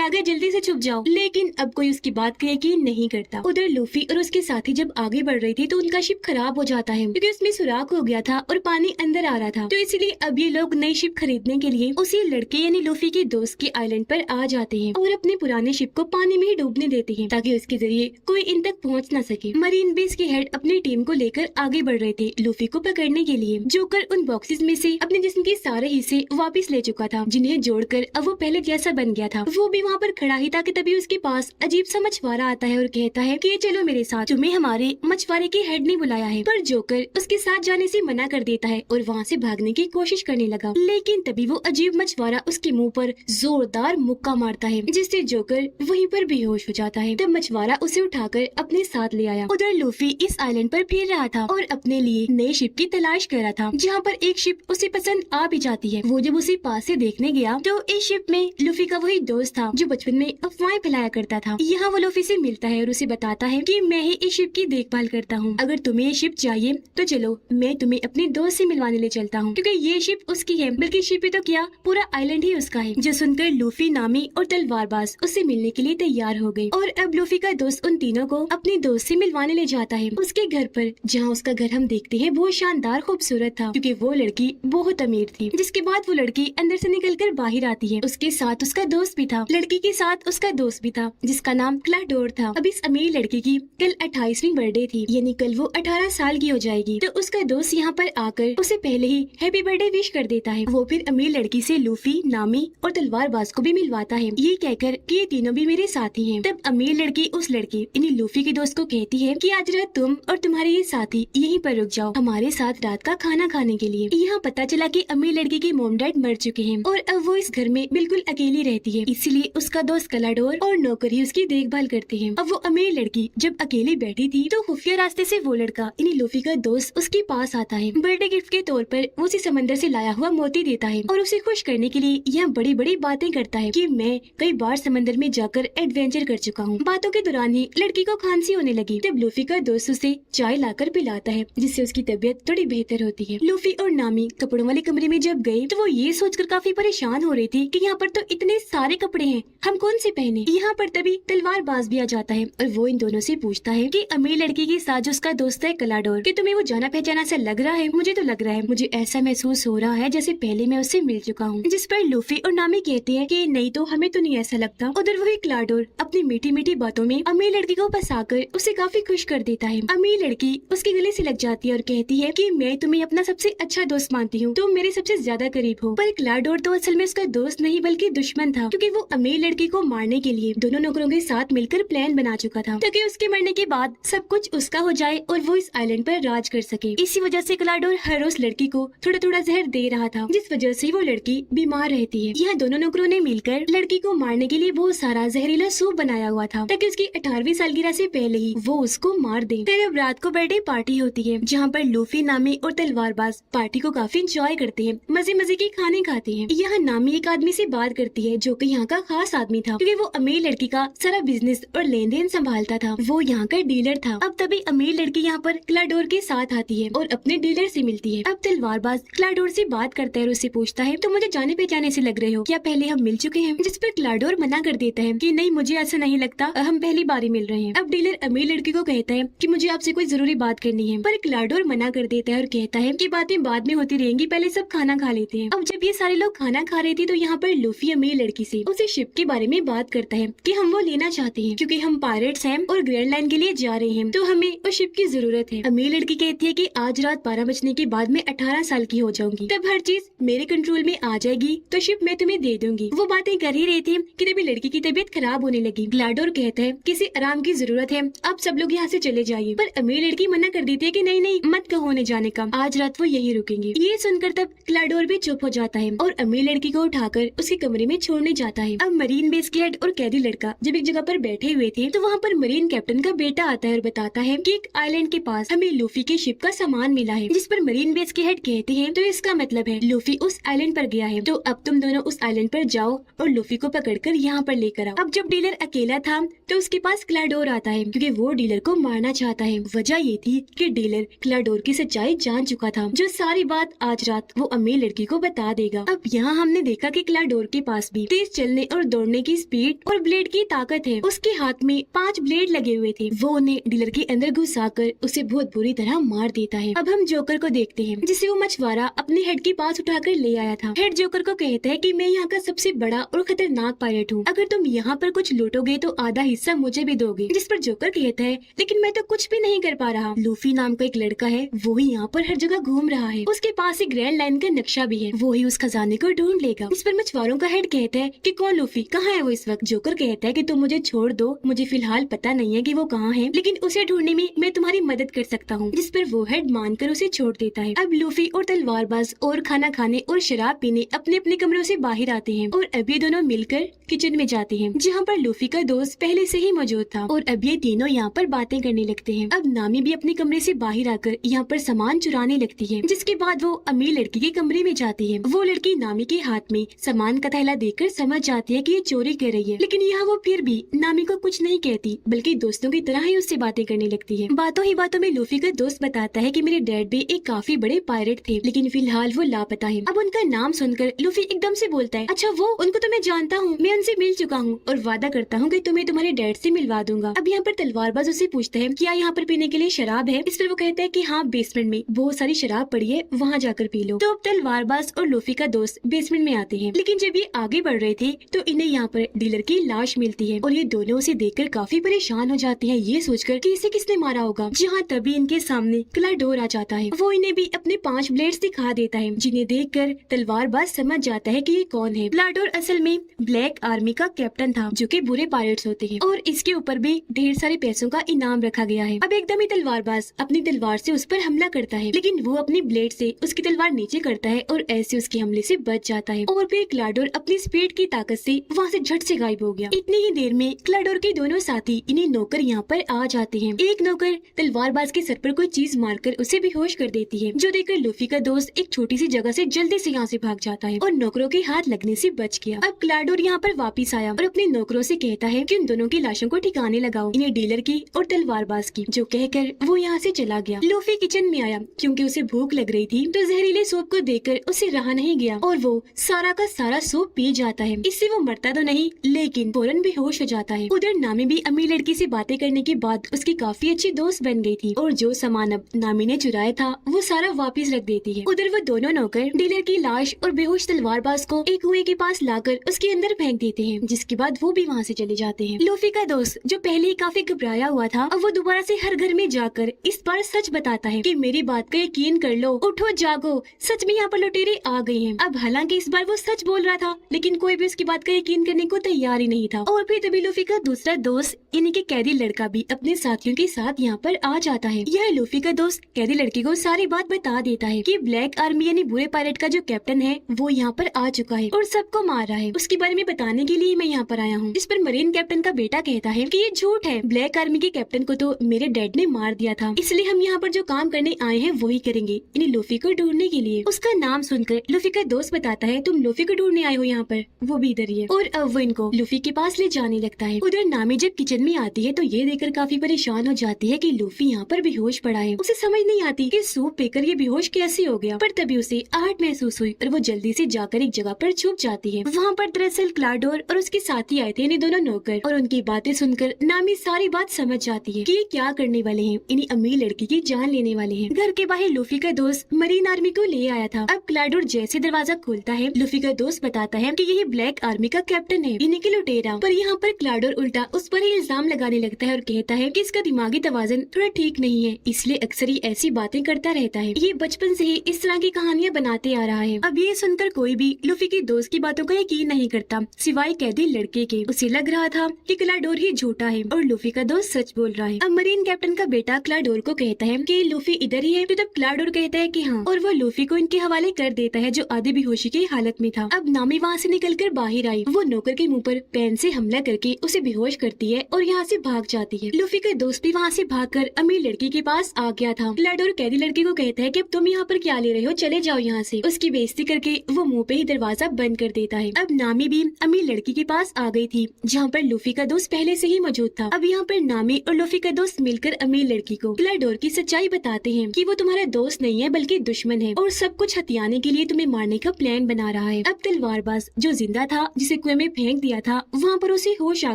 गए, जल्दी से छुप जाओ। लेकिन अब कोई उसकी बात का यकीन नहीं करता। उधर लूफी और उसके साथी जब आगे बढ़ रही थी तो उनका शिप खराब हो जाता है, क्योंकि उसमें सुराख हो गया था और पानी अंदर आ रहा था। तो इसलिए अब ये लोग नई शिप खरीदने के लिए उसी लड़के यानी लूफी के दोस्त के आइलैंड पर आ जाते हैं और अपने पुराने शिप को पानी में ही डूबने देते हैं, ताकि उसके जरिए कोई इन तक पहुँच न सके। मरीन बेस के हेड अपनी टीम को लेकर आगे बढ़ रहे थे लूफी को पकड़ने के लिए। जोकर उन बॉक्सेस में से अपने जिस्म के सारे हिस्से वापस ले चुका था, जिन्हें जोड़कर अब वो पहले जैसा बन गया था। वो भी वहाँ पर खड़ा ही था कि तभी उसके पास अजीब सा मछुआरा आता है और कहता है कि चलो मेरे साथ, तुम्हें हमारे मछुआरे के हेड ने बुलाया है। पर जोकर उसके साथ जाने से मना कर देता है और वहाँ से भागने की कोशिश करने लगा, लेकिन तभी वो अजीब मछुआरा उसके मुंह पर जोरदार मुक्का मारता है, जिससे जोकर वहीं पर बेहोश हो जाता है। तब मछुआरा उसे उठाकर अपने साथ ले आया। उधर लूफी इस आइलैंड पर फिर रहा था और अपने लिए नए शिप की तलाश कर रहा था, जहाँ पर एक शिप उसे पसंद आ भी जाती है। वो जब उसे पास से देखने गया तो इस शिप में लूफी का वही दोस्त था जो बचपन में अफवाहें फैलाया करता था। यहाँ वो लूफी से मिलता है और उसे बताता है कि मैं ही इस शिप की देखभाल करता हूँ, अगर तुम्हें ये शिप चाहिए तो चलो मैं तुम्हें अपने दोस्त से मिलवाने ले चलता हूँ, क्योंकि ये शिप उसकी है, बल्कि शिप ही तो क्या पूरा आइलैंड ही उसका है। जो सुनकर लूफी, नामी और तलवारबाज उससे मिलने के लिए तैयार हो गए और अब लूफी का दोस्त उन तीनों को अपने दोस्त से मिलवाने ले जाता है उसके घर पर, जहाँ उसका घर हम देखते हैं बहुत शानदार खूबसूरत था, क्योंकि वो लड़की बहुत अमीर थी। जिसके बाद वो लड़की अंदर से निकलकर बाहर आती है, उसके साथ उसका दोस्त भी था। लड़की के साथ उसका दोस्त भी था जिसका नाम क्लाडोर था। अब इस अमीर लड़की की कल 28वीं बर्थडे थी, यानी कल वो 18 साल की हो जाएगी। तो उसका दोस्त यहाँ पर आकर उसे पहले ही हैप्पी बर्थडे विश कर देता है। वो फिर अमीर लड़की से लूफी, नामी और तलवारबाज को भी मिलवाता है, ये कहकर कि ये तीनों भी मेरे साथी हैं। तब अमीर लड़की उस लड़की यानी लूफी के दोस्त को कहती है कि आज रात तुम और तुम्हारे ये साथी यहीं पर रुक जाओ हमारे साथ रात का खाना खाने के लिए। यहाँ पता चला कि अमीर लड़की के मॉम डैड मर चुके हैं और अब वो इस घर में बिल्कुल अकेली रहती है, इसीलिए उसका दोस्त क्लाडोर और नौकर ही उसकी देखभाल करते हैं। अब वो अमीर लड़की जब अकेली बैठी थी तो खुफिया रास्ते से वो लड़का यानी लूफी का दोस्त उसके पास आता है। बर्थडे गिफ्ट के तौर पर वो उसे समंदर से लाया हुआ मोती देता है और उसे खुश करने के लिए यह बड़ी बड़ी बातें करता है कि मैं कई बार समंदर में जाकर एडवेंचर कर चुका हूँ। बातों के दौरान ही लड़की को खांसी होने लगी। तब लूफी का दोस्त उसे चाय लाकर पिलाता है, जिससे उसकी तबीयत थोड़ी बेहतर होती है। लूफी और नामी कपड़ों वाले कमरे में जब गए तो वो ये सोचकर काफी परेशान हो रही थी कि यहाँ पर तो इतने सारे कपड़े हैं, हम कौन से पहने। यहाँ पर तभी तलवारबाज भी आ जाता है और वो इन दोनों से पूछता है कि अमीर लड़की के साथ जो उसका दोस्त है क्लाडोर, कि तुम्हें वो जाना पहचाना सा लग रहा है। मुझे तो लग रहा है, मुझे ऐसा महसूस हो रहा है जैसे पहले मैं उससे मिल चुका हूँ। जिस पर लूफी और नामी कहते हैं कि नहीं तो हमें तो नहीं ऐसा लगता। उधर वही क्लाडोर अपनी मीठी मीठी बातों में अमीर लड़की को फंसाकर उसे काफी खुश कर देता है। अमीर लड़की उसके गले से लग जाती है और कहती है कि मैं तुम्हें अपना सबसे अच्छा दोस्त मानती हूँ, तुम मेरे सबसे ज्यादा करीब हो। पर क्लाडोर तो असल में उसका दोस्त नहीं बल्कि दुश्मन था, क्योंकि वो अमीर लड़की को मारने के लिए दोनों नौकरों के साथ मिलकर प्लान बना चुका था, ताकि उसके मरने के बाद सब कुछ उसका हो जाए और वो इस आइलैंड पर राज कर सके। इसी वजह से क्लाडोर हर रोज लड़की को थोड़ा थोड़ा जहर दे रहा था, जिस वजह से वो लड़की बीमार रहती है। यहाँ दोनों नौकरों ने मिलकर लड़की को मारने के लिए बहुत सारा जहरीला सूप बनाया हुआ था, ताकि उसकी 18वीं सालगिरह से पहले ही वो उसको मार दे। फिर अब रात को बर्थडे पार्टी होती है, जहाँ पर लूफी, नामी और तलवारबाज पार्टी को काफी इंजॉय करते हैं, मजे मजे के खाने खाते हैं। यहाँ नामी एक आदमी से बात करती है जो कि यहाँ का खास आदमी था, क्योंकि वो अमीर लड़की का सारा बिजनेस और लेन देन संभालता था। वो यहाँ का डीलर था। अब तभी अमीर लड़की यहाँ पर क्लाडोर के साथ आती है और अपने डीलर से मिलती है। अब तलवारबाज क्लाडोर से बात करता है और उससे पूछता है, तो मुझे जाने पहचाने से लग रहे हो, क्या पहले हम मिल चुके हैं। जिस पर क्लाडोर मना कर देता है कि नहीं, मुझे ऐसा नहीं लगता, हम पहली बार ही मिल रहे हैं। अब डीलर अमीर लड़की को कहता है कि मुझे आपसे कोई जरूरी बात करनी है, पर क्लाडोर मना कर देता है और कहता है कि बातें बाद में होती रहेंगी, पहले सब खाना खा लेते हैं। अब जब ये सारे लोग खाना खा रहे थे तो यहाँ पर लूफी अमीर लड़की से उसे शिप के बारे में बात बात करता है कि हम वो लेना चाहते हैं क्योंकि हम पायरेट्स हैं और ग्रैंड लाइन के लिए जा रहे हैं, तो हमें उस शिप की जरूरत है। अमीर लड़की कहती है कि आज रात 12 बजने के बाद मैं 18 साल की हो जाऊंगी, तब हर चीज मेरे कंट्रोल में आ जाएगी, तो शिप मैं तुम्हें दे दूंगी। वो बातें कर ही रही थी कि तभी लड़की की तबीयत खराब होने लगी। ग्लाडोर कहता है किसी आराम की जरूरत है, आप सब लोग यहाँ से चले जाइए, पर अमीर लड़की मना कर देती है कि नहीं नहीं मत कहो उन्हें जाने का, आज रात वो यही रुकेंगे। ये सुनकर तब ग्लाडोर भी चुप हो जाता है और अमीर लड़की को उठाकर उसके कमरे में छोड़ने जाता है। अब मरीन बेस के हेड और कैदी लड़का जब एक जगह पर बैठे हुए थे तो वहाँ पर मरीन कैप्टन का बेटा आता है और बताता है कि एक आइलैंड के पास हमें लूफी के शिप का सामान मिला है, जिस पर मरीन बेस के हेड कहते हैं तो इसका मतलब है लूफी उस आइलैंड पर गया है, तो अब तुम दोनों उस आइलैंड पर जाओ और लूफी को पकड़कर यहाँ पर लेकर आओ। अब जब डीलर अकेला था तो उसके पास क्लाडोर आता है क्योंकि वो डीलर को मारना चाहता है। वजह ये थी कि डीलर क्लाडोर की सच्चाई जान चुका था, जो सारी बात आज रात वो अमीर लड़की को बता देगा। अब यहाँ हमने देखा कि क्लाडोर के पास भी तेज चलने और दौड़ने की स्पीड और ब्लेड की ताकत है। उसके हाथ में 5 ब्लेड लगे हुए थे, वो उन्हें डीलर के अंदर घुसाकर उसे बहुत बुरी तरह मार देता है। अब हम जोकर को देखते हैं जिसे वो मछुआरा अपने हेड के पास उठाकर ले आया था। हेड जोकर को कहता है कि मैं यहाँ का सबसे बड़ा और खतरनाक पायलट हूँ, अगर तुम यहाँ पर कुछ लूटोगे तो आधा हिस्सा मुझे भी दोगे। जिस पर जोकर कहता है लेकिन मैं तो कुछ भी नहीं कर पा रहा। लूफी नाम का एक लड़का है, वो ही यहाँ पर हर जगह घूम रहा है, उसके पास एक ग्रैंड लाइन का नक्शा भी है, वो ही उस खजाने को ढूंढ लेगा। इस पर मछुआरों का हेड कहता है कि कौन लूफी, कहाँ है वो इस वक्त। जोकर कहता है कि तुम मुझे छोड़ दो, मुझे फिलहाल पता नहीं है कि वो कहाँ है, लेकिन उसे ढूंढने में मैं तुम्हारी मदद कर सकता हूँ। जिस पर वो हेड मानकर उसे छोड़ देता है। अब लूफी और तलवारबाज और खाना खाने और शराब पीने अपने अपने कमरों से बाहर आते हैं और अब ये दोनों मिलकर किचन में जाते हैं जहाँ पर लूफी का दोस्त पहले से ही मौजूद था और अब ये तीनों यहाँ पर बातें करने लगते हैं। अब नामी भी अपने कमरे से बाहर आकर यहाँ पर सामान चुराने लगती है, जिसके बाद वो अमीर लड़की के कमरे में जाती है। वो लड़की नामी के हाथ में सामान का थैला देखकर समझ जाती है कि ये चोरी कर रही है, लेकिन यहाँ वो फिर भी नामी को कुछ नहीं कहती, बल्कि दोस्तों की तरह ही उससे बातें करने लगती है। बातों ही बातों में लूफी का दोस्त बताता है कि मेरे डैड भी एक काफी बड़े पायरेट थे, लेकिन फिलहाल वो लापता है। अब उनका नाम सुनकर लूफी एकदम से बोलता है, अच्छा वो, उनको तो मैं जानता हूँ, मैं उनसे मिल चुका हूँ और वादा करता हूँ कि तुम्हें तुम्हारे डैड से मिलवा दूंगा। अब यहाँ पर तलवारबाज उसे पूछता है क्या यहाँ पर पीने के लिए शराब है। इस पर वो कहता है कि हाँ, बेसमेंट में बहुत सारी शराब पड़ी है, वहाँ जाकर पी लो। तो अब तलवारबाज और लूफी का दोस्त बेसमेंट में आते हैं, लेकिन जब ये आगे बढ़ रहे थे तो इन्हें यहाँ पर डीलर की लाश मिलती है और ये दोनों उसे देखकर काफी परेशान हो जाते हैं, ये सोचकर कि इसे किसने मारा होगा। जहाँ तभी इनके सामने क्लाडोर आ जाता है, वो इन्हें भी अपने 5 ब्लेड्स दिखा देता है, जिन्हें देखकर तलवारबाज समझ जाता है कि ये कौन है। क्लाडोर असल में ब्लैक आर्मी का कैप्टन था, जो कि बुरे पायरेट्स होते हैं, और इसके ऊपर भी ढेर सारे पैसों का इनाम रखा गया है। अब एकदम ही तलवारबाज अपनी तलवार से उस पर हमला करता है, लेकिन वो अपनी ब्लेड से उसकी तलवार नीचे करता है और ऐसे उसके हमले से बच जाता है। और फिर क्लाडोर अपनी स्पीड की ताकत से वहाँ से झट से गायब हो गया। इतनी ही देर में क्लाडोर के दोनों साथी इन्हीं नौकर यहाँ पर आ जाते हैं। एक नौकर तलवारबाज के सर पर कोई चीज मारकर उसे बेहोश कर देती है, जो देखकर लूफी का दोस्त एक छोटी सी जगह से जल्दी से यहाँ से भाग जाता है और नौकरों के हाथ लगने से बच गया। अब क्लाडोर यहाँ पर वापिस आया और अपने नौकरों से कहता है कि उन दोनों की लाशों को ठिकाने लगाओ, इन्हें डीलर की और तलवारबाज की, जो कहकर वो यहाँ से चला गया। लूफी किचन में आया क्योंकि उसे भूख लग रही थी, तो जहरीले सूप को देखकर उसे रहा नहीं गया और वो सारा का सारा सूप पी जाता है। इससे वो मरता तो नहीं, लेकिन फौरन बेहोश हो जाता है। उधर नामी भी अमीर लड़की से बातें करने के बाद उसकी काफी अच्छी दोस्त बन गई थी और जो सामान अब नामी ने चुराया था वो सारा वापस रख देती है। उधर वो दोनों नौकर डीलर की लाश और बेहोश तलवारबाज को एक कुएं के पास लाकर उसके अंदर फेंक देते हैं, जिसके बाद वो भी वहाँ से चले जाते हैं। लूफी का दोस्त जो पहले ही काफी घबराया हुआ था, अब वो दोबारा से हर घर में जाकर इस बार सच बताता है कि मेरी बात का यकीन कर लो, उठो जागो, सच में यहाँ पर लुटेरे आ गए हैं। अब हालांकि इस बार वो सच बोल रहा था, लेकिन कोई भी उसकी बात का यकीन करने को तैयार ही नहीं था। और फिर तभी लूफी का दूसरा दोस्त यानी कि कैदी लड़का भी अपने साथियों के साथ यहाँ पर आ जाता है। यह लूफी का दोस्त कैदी लड़की को सारी बात बता देता है कि ब्लैक आर्मी यानी बुरे पायलट का जो कैप्टन है वो यहाँ पर आ चुका है और सबको मार रहा है, उसके बारे में बताने के लिए मैं यहाँ पर आया हूँ। इस पर मरीन कैप्टन का बेटा कहता है कि ये झूठ है, ब्लैक आर्मी के कैप्टन को तो मेरे डैड ने मार दिया था, इसलिए हम यहाँ पर जो काम करने आए हैं वही करेंगे, यानी लूफी को ढूंढने के लिए। उसका नाम सुनकर लूफी का दोस्त बताता है तुम लूफी को ढूंढने आए हो यहाँ पर, वो भी इधर ही है। और अब वो इनको लूफी के पास ले जाने लगता है। उधर नामी जब किचन में आती है तो ये देखकर काफी परेशान हो जाती है कि लूफी यहाँ पर बेहोश पड़ा है। उसे समझ नहीं आती कि सूप पीकर ये बेहोश कैसे हो गया, पर तभी उसे आहट महसूस हुई और वो जल्दी से जाकर एक जगह पर छुप जाती है। वहाँ पर दरअसल क्लाडोर और उसके साथी आए थे, दोनों नौकर, और उनकी बातें सुनकर नामी सारी बात समझ जाती है कि ये क्या करने वाले हैं, इन्हीं अमीर लड़की की जान लेने वाले हैं। घर के बाहर लूफी का दोस्त मरीन आर्मी को ले आया था। अब क्लाडोर जैसे दरवाजा खोलता है, लूफी का दोस्त बताता है कि यही ब्लैक आर्मी का कैप्टन है। इन यानी कि लुटेरा। पर यहाँ पर क्लाडोर उल्टा उस पर ही इल्जाम लगाने लगता है और कहता है कि इसका दिमागी तवाज़ुन थोड़ा ठीक नहीं है, इसलिए अक्सर ही ऐसी बातें करता रहता है। ये बचपन से ही इस तरह की कहानियां बनाते आ रहा है। अब ये सुनकर कोई भी लूफी के दोस्त की बातों का यकीन नहीं करता, सिवाय कैदी लड़के के। उसे लग रहा था कि क्लाडोर ही झूठा है और लूफी का दोस्त सच बोल रहा है। अब मरीन कैप्टन का बेटा क्लाडोर को कहता है कि लूफी इधर ही है, तो तब क्लाडोर कहता है कि हाँ, और वो लूफी को इनके हवाले कर देता है जो आधे बेहोशी की हालत में था। अब नामी वहाँ से निकलकर बाहर आई। वो नौकर के मुंह पर पेन से हमला करके उसे बेहोश करती है और यहाँ से भाग जाती है। लूफी का दोस्त भी वहाँ से भागकर अमीर लड़की के पास आ गया था। क्लाडोर कैदी लड़की को कहता है कि अब तुम यहाँ पर क्या ले रहे हो, चले जाओ यहाँ से। उसकी बेइज्जती करके वो मुंह पे ही दरवाजा बंद कर देता है। अब नामी भी अमीर लड़की के पास आ गई थी जहाँ पर लूफी का दोस्त पहले से ही मौजूद था। अब यहाँ पर नामी और लूफी का दोस्त मिलकर अमीर लड़की को क्लाडोर की सच्चाई बताते हैं कि वो तुम्हारा दोस्त नहीं है बल्कि दुश्मन है और सब कुछ हथियाने के लिए तुम्हें मारने का प्लान बना रहा है। अब तलवारबाज जो जिंदा था, जिसे कुएं में फेंक दिया था, वहाँ पर उसे होश आ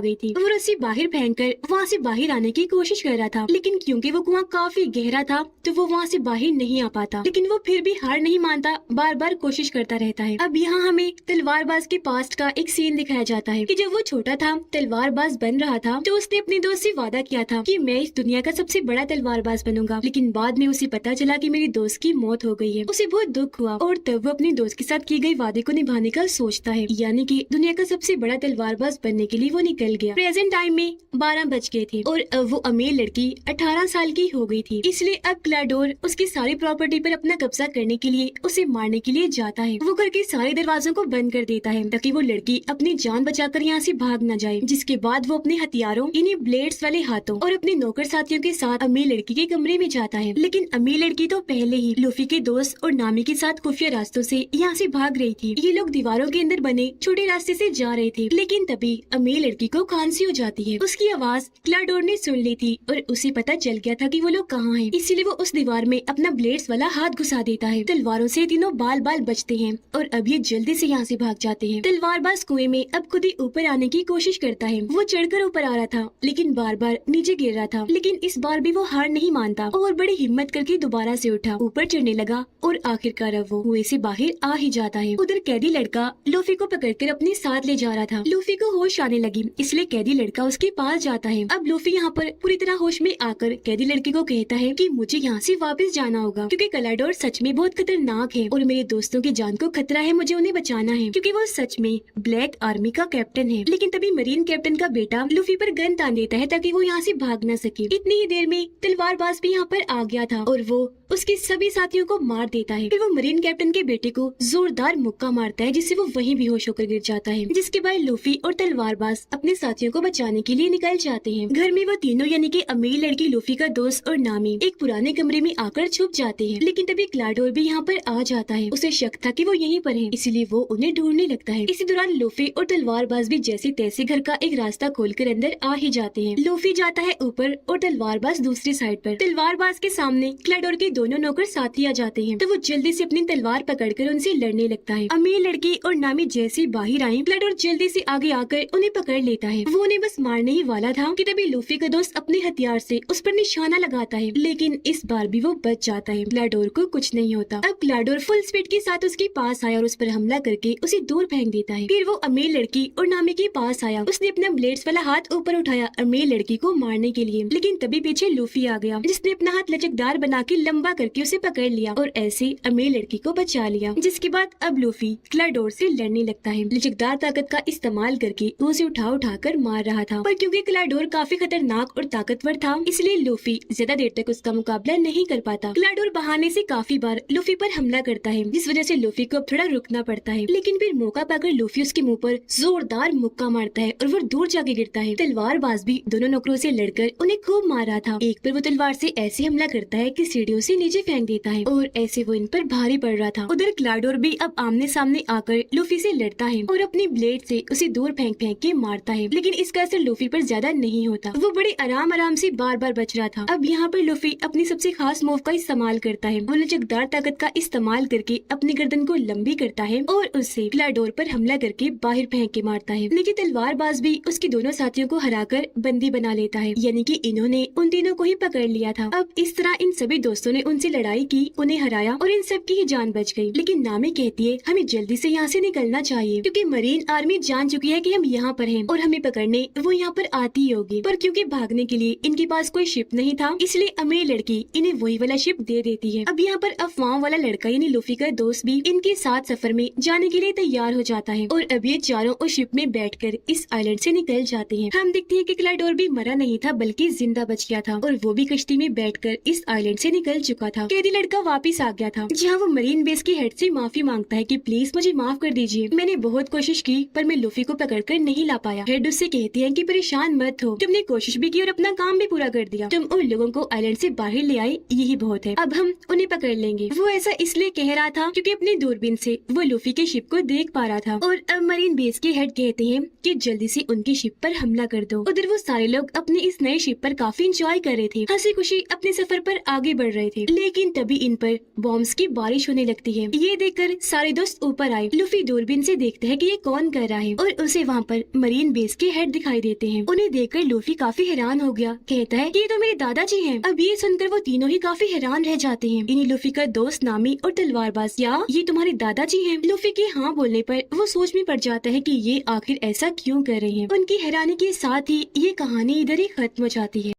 गई थी। वो रस्सी बाहर फेंक कर वहाँ से बाहर आने की कोशिश कर रहा था, लेकिन क्योंकि वो कुआं काफी गहरा था तो वो वहाँ से बाहर नहीं आ पाता। लेकिन वो फिर भी हार नहीं मानता, बार बार कोशिश करता रहता है। अब यहाँ हमें तलवारबाज के पास्ट का एक सीन दिखाया जाता है कि जब वो छोटा था, तलवारबाज बन रहा था, तो उसने अपने दोस्त से वादा किया था कि मैं इस दुनिया का सबसे बड़ा तलवारबाज बनूंगा। लेकिन बाद में उसे पता चला कि मेरी दोस्त की मौत हो गई है। उसे बहुत दुख हुआ और तब वो अपने दोस्त के साथ किए गए वादे को निभाने का सोचता है, यानी कि दुनिया का सबसे बड़ा तलवारबाज बनने के लिए वो निकल गया। प्रेजेंट टाइम में 12 बज गए थे और अब वो अमीर लड़की 18 साल की हो गई थी। इसलिए अब क्लाडोर उसकी सारी प्रॉपर्टी पर अपना कब्जा करने के लिए उसे मारने के लिए जाता है। वो घर के सारे दरवाजों को बंद कर देता है ताकि वो लड़की अपनी जान बचाकर यहाँ से भाग न जाए। जिसके बाद वो अपने हथियारों यानी ब्लेड्स वाले हाथों और अपने नौकर साथियों के साथ अमीर लड़की के कमरे में जाता है। लेकिन अमीर लड़की तो पहले ही लूफी के दोस्त और नामी के साथ खुफिया रास्तों से यहाँ से भाग रही थी। ये लोग दीवारों के अंदर बने छोटे रास्ते से जा रहे थे, लेकिन तभी अमीर लड़की को खांसी हो जाती है। उसकी आवाज क्लाडोर ने सुन ली थी और उसे पता चल गया था कि वो लोग कहाँ हैं। इसीलिए वो उस दीवार में अपना ब्लेड्स वाला हाथ घुसा देता है। तलवारों से तीनों बाल बाल बचते हैं और अब ये जल्दी से यहाँ से भाग जाते हैं। तलवारबाज कुएं में अब खुद ही ऊपर आने की कोशिश करता है। वो चढ़कर ऊपर आ रहा था लेकिन बार बार नीचे गिर रहा था, लेकिन इस बार भी वो हार नहीं मानता और बड़ी हिम्मत करके दोबारा से उठा, ऊपर चढ़ने लगा और आखिरकार अब वो कुएं से बाहर आ ही जाता है। उधर कैदी लड़का लूफी को पकड़कर अपने साथ ले जा रहा था। लूफी को होश आने लगी, इसलिए कैदी लड़का उसके पास जाता है। अब लूफी यहाँ पर पूरी तरह होश में आकर कैदी लड़की को कहता है कि मुझे यहाँ से वापस जाना होगा क्योंकि क्लाडोर सच में बहुत खतरनाक है और मेरे दोस्तों की जान को खतरा है, मुझे उन्हें बचाना है क्योंकि वो सच में ब्लैक आर्मी का कैप्टन है। लेकिन तभी मरीन कैप्टन का बेटा लूफी पर गन तान देता है ताकि वो यहाँ से भाग न सके। इतनी ही देर में तलवारबाज भी यहाँ पर आ गया था और वो उसके सभी साथियों को मार देता है। फिर वो मरीन कैप्टन के बेटे को जोरदार मुक्का मारता है जिससे वो वहीं बेहोश होकर गिर जाता है। जिसके बाद लूफी और तलवारबाज अपने साथियों को बचाने के लिए निकल जाते हैं। घर में वो तीनों यानी कि अमीर लड़की, लूफी का दोस्त और नामी एक पुराने कमरे में आकर छुप जाते हैं। लेकिन तभी क्लाडोर भी यहाँ पर आ जाता है। उसे शक था कि वो यहीं पर है, इसीलिए वो उन्हें ढूंढने लगता है। इसी दौरान लूफी और तलवारबाज भी जैसे तैसे घर का एक रास्ता खोलकर अंदर आ ही जाते हैं। लूफी जाता है ऊपर और तलवारबाज दूसरी साइड पर। तलवारबाज के सामने क्लाडोर के दोनों नौकर साथी आ जाते हैं तो वो जल्दी से अपनी तलवार पकड़कर उनसे लड़ने लगता है। अमीर लड़की और नामी जैसे बाहर आई, क्लाडोर जल्दी से आगे आकर उन्हें पकड़ लेता है। वो उन्हें बस मारने ही वाला था कि तभी लूफी का दोस्त अपने हथियार से उस पर निशाना लगाता है, लेकिन इस बार भी वो बच जाता है। क्लाडोर को कुछ नहीं होता। अब क्लाडोर फुल स्पीड के साथ उसके पास आया और उस पर हमला करके उसे दूर फेंक देता है। फिर वो अमीर लड़की और नामी के पास आया। उसने अपना ब्लेड्स वाला हाथ ऊपर उठाया अमीर लड़की को मारने के लिए, लेकिन तभी पीछे लूफी आ गया जिसने अपना हाथ लचकदार बना के लंबा करके उसे पकड़ लिया और ऐसे अमीर लड़की को बचा लिया। जिसके बाद अब लूफी क्लाडोर से लड़ने लगता है। लचकदार ताकत का इस्तेमाल करके वो उसे उठा कर मार रहा था, पर क्योंकि क्लाडोर काफी खतरनाक और ताकतवर था इसलिए लूफी ज्यादा देर तक उसका मुकाबला नहीं कर पाता। क्लाडोर बहाने से काफी बार लूफी पर हमला करता है जिस वजह से लूफी को अब थोड़ा रुकना पड़ता है, लेकिन फिर मौका पाकर लूफी उसके मुंह पर जोरदार मुक्का मारता है और वो दूर जाके गिरता है। तलवारबाज भी दोनों नौकरों से लड़कर उन्हें खूब मार रहा था। एक पर वो तलवार से ऐसे हमला करता है कि सीढ़ियों से नीचे फेंक देता है और ऐसे वो इन पर भारी पड़ रहा था। उधर क्लाडोर भी अब आमने सामने आकर लूफी से लड़ता है और अपनी ब्लेड से उसे दूर फेंक फेंक के मारता है, लेकिन इसका असर लूफी पर ज्यादा नहीं होता। वो बड़े आराम से बार बार बच रहा था। अब यहाँ पर लूफी अपनी सबसे खास मूव का इस्तेमाल करता है। वो लचकदार ताकत का इस्तेमाल करके अपनी गर्दन को लंबी करता है और उससे क्लाडोर पर हमला करके बाहर फेंक के मारता है। लेकिन तलवारबाज भी उसके दोनों साथियों को हराकर बंदी बना लेता है, यानी कि इन्होंने उन तीनों को ही पकड़ लिया था। अब इस तरह इन सभी दोस्तों ने उनसे लड़ाई की, उन्हें हराया और इन सब की ही जान बच गई। लेकिन नामी कहती है हमें जल्दी से यहाँ से निकलना चाहिए क्योंकि मरीन आर्मी जान चुकी है कि हम यहाँ पर हैं और हमें पकड़ने वो यहाँ पर आती ही होगी। पर क्योंकि भागने के लिए इनके पास कोई शिप नहीं था, इसलिए अमीर लड़की इन्हें वही वाला शिप दे देती है। अब यहाँ पर अफवाह वाला लड़का यानी लूफी का दोस्त भी इनके साथ सफर में जाने के लिए तैयार हो जाता है और अब ये चारों उस शिप में बैठकर इस आइलैंड से निकल जाते हैं। हम देखते हैं कि क्लाइडोर भी मरा नहीं था बल्कि जिंदा बच गया था और वो भी कश्ती में बैठकर इस आइलैंड से निकल चुका था। कैदी लड़का वापिस आ गया था जहाँ वो मरीन बेस की हेड से माफी मांगता है कि प्लीज मुझे माफ कर दीजिए, मैंने बहुत कोशिश की पर मैं लूफी को पकड़कर नहीं ला पाया। हेड उससे कहती है कि परेशान मत हो, तुमने कोशिश भी की और अपना काम भी पूरा कर दिया, तुम उन लोगों को आइलैंड से बाहर ले आए यही बहुत है, अब हम उन्हें पकड़ लेंगे। वो ऐसा इसलिए कह रहा था क्योंकि अपनी दूरबीन से वो लूफी के शिप को देख पा रहा था। और अब मरीन बेस के हेड कहते हैं कि जल्दी से उनकी शिप पर हमला कर दो। उधर वो सारे लोग अपने इस नए शिप पर काफी इंजॉय कर रहे थे, हंसी खुशी अपने सफर पर आगे बढ़ रहे थे। लेकिन तभी इन पर बॉम्ब्स की बारिश होने लगती है। ये देखकर सारे दोस्त ऊपर आए। लूफी दूरबीन से देखता है कि ये कौन कर रहा है और उसे वहाँ पर मरीन बेस के हेड दिखाई देते हैं। उन्हें देखकर लूफी काफी हैरान हो गया, कहता है कि ये तो मेरे दादाजी हैं। अब ये सुनकर वो तीनों ही काफी हैरान रह जाते हैं। इन्हीं लूफी का दोस्त नामी और तलवारबाज, क्या ये तुम्हारे दादाजी हैं? लूफी के हाँ बोलने पर वो सोच में पड़ जाता है कि ये आखिर ऐसा क्यों कर रहे हैं। उनकी हैरानी के साथ ही ये कहानी इधर ही खत्म हो जाती है।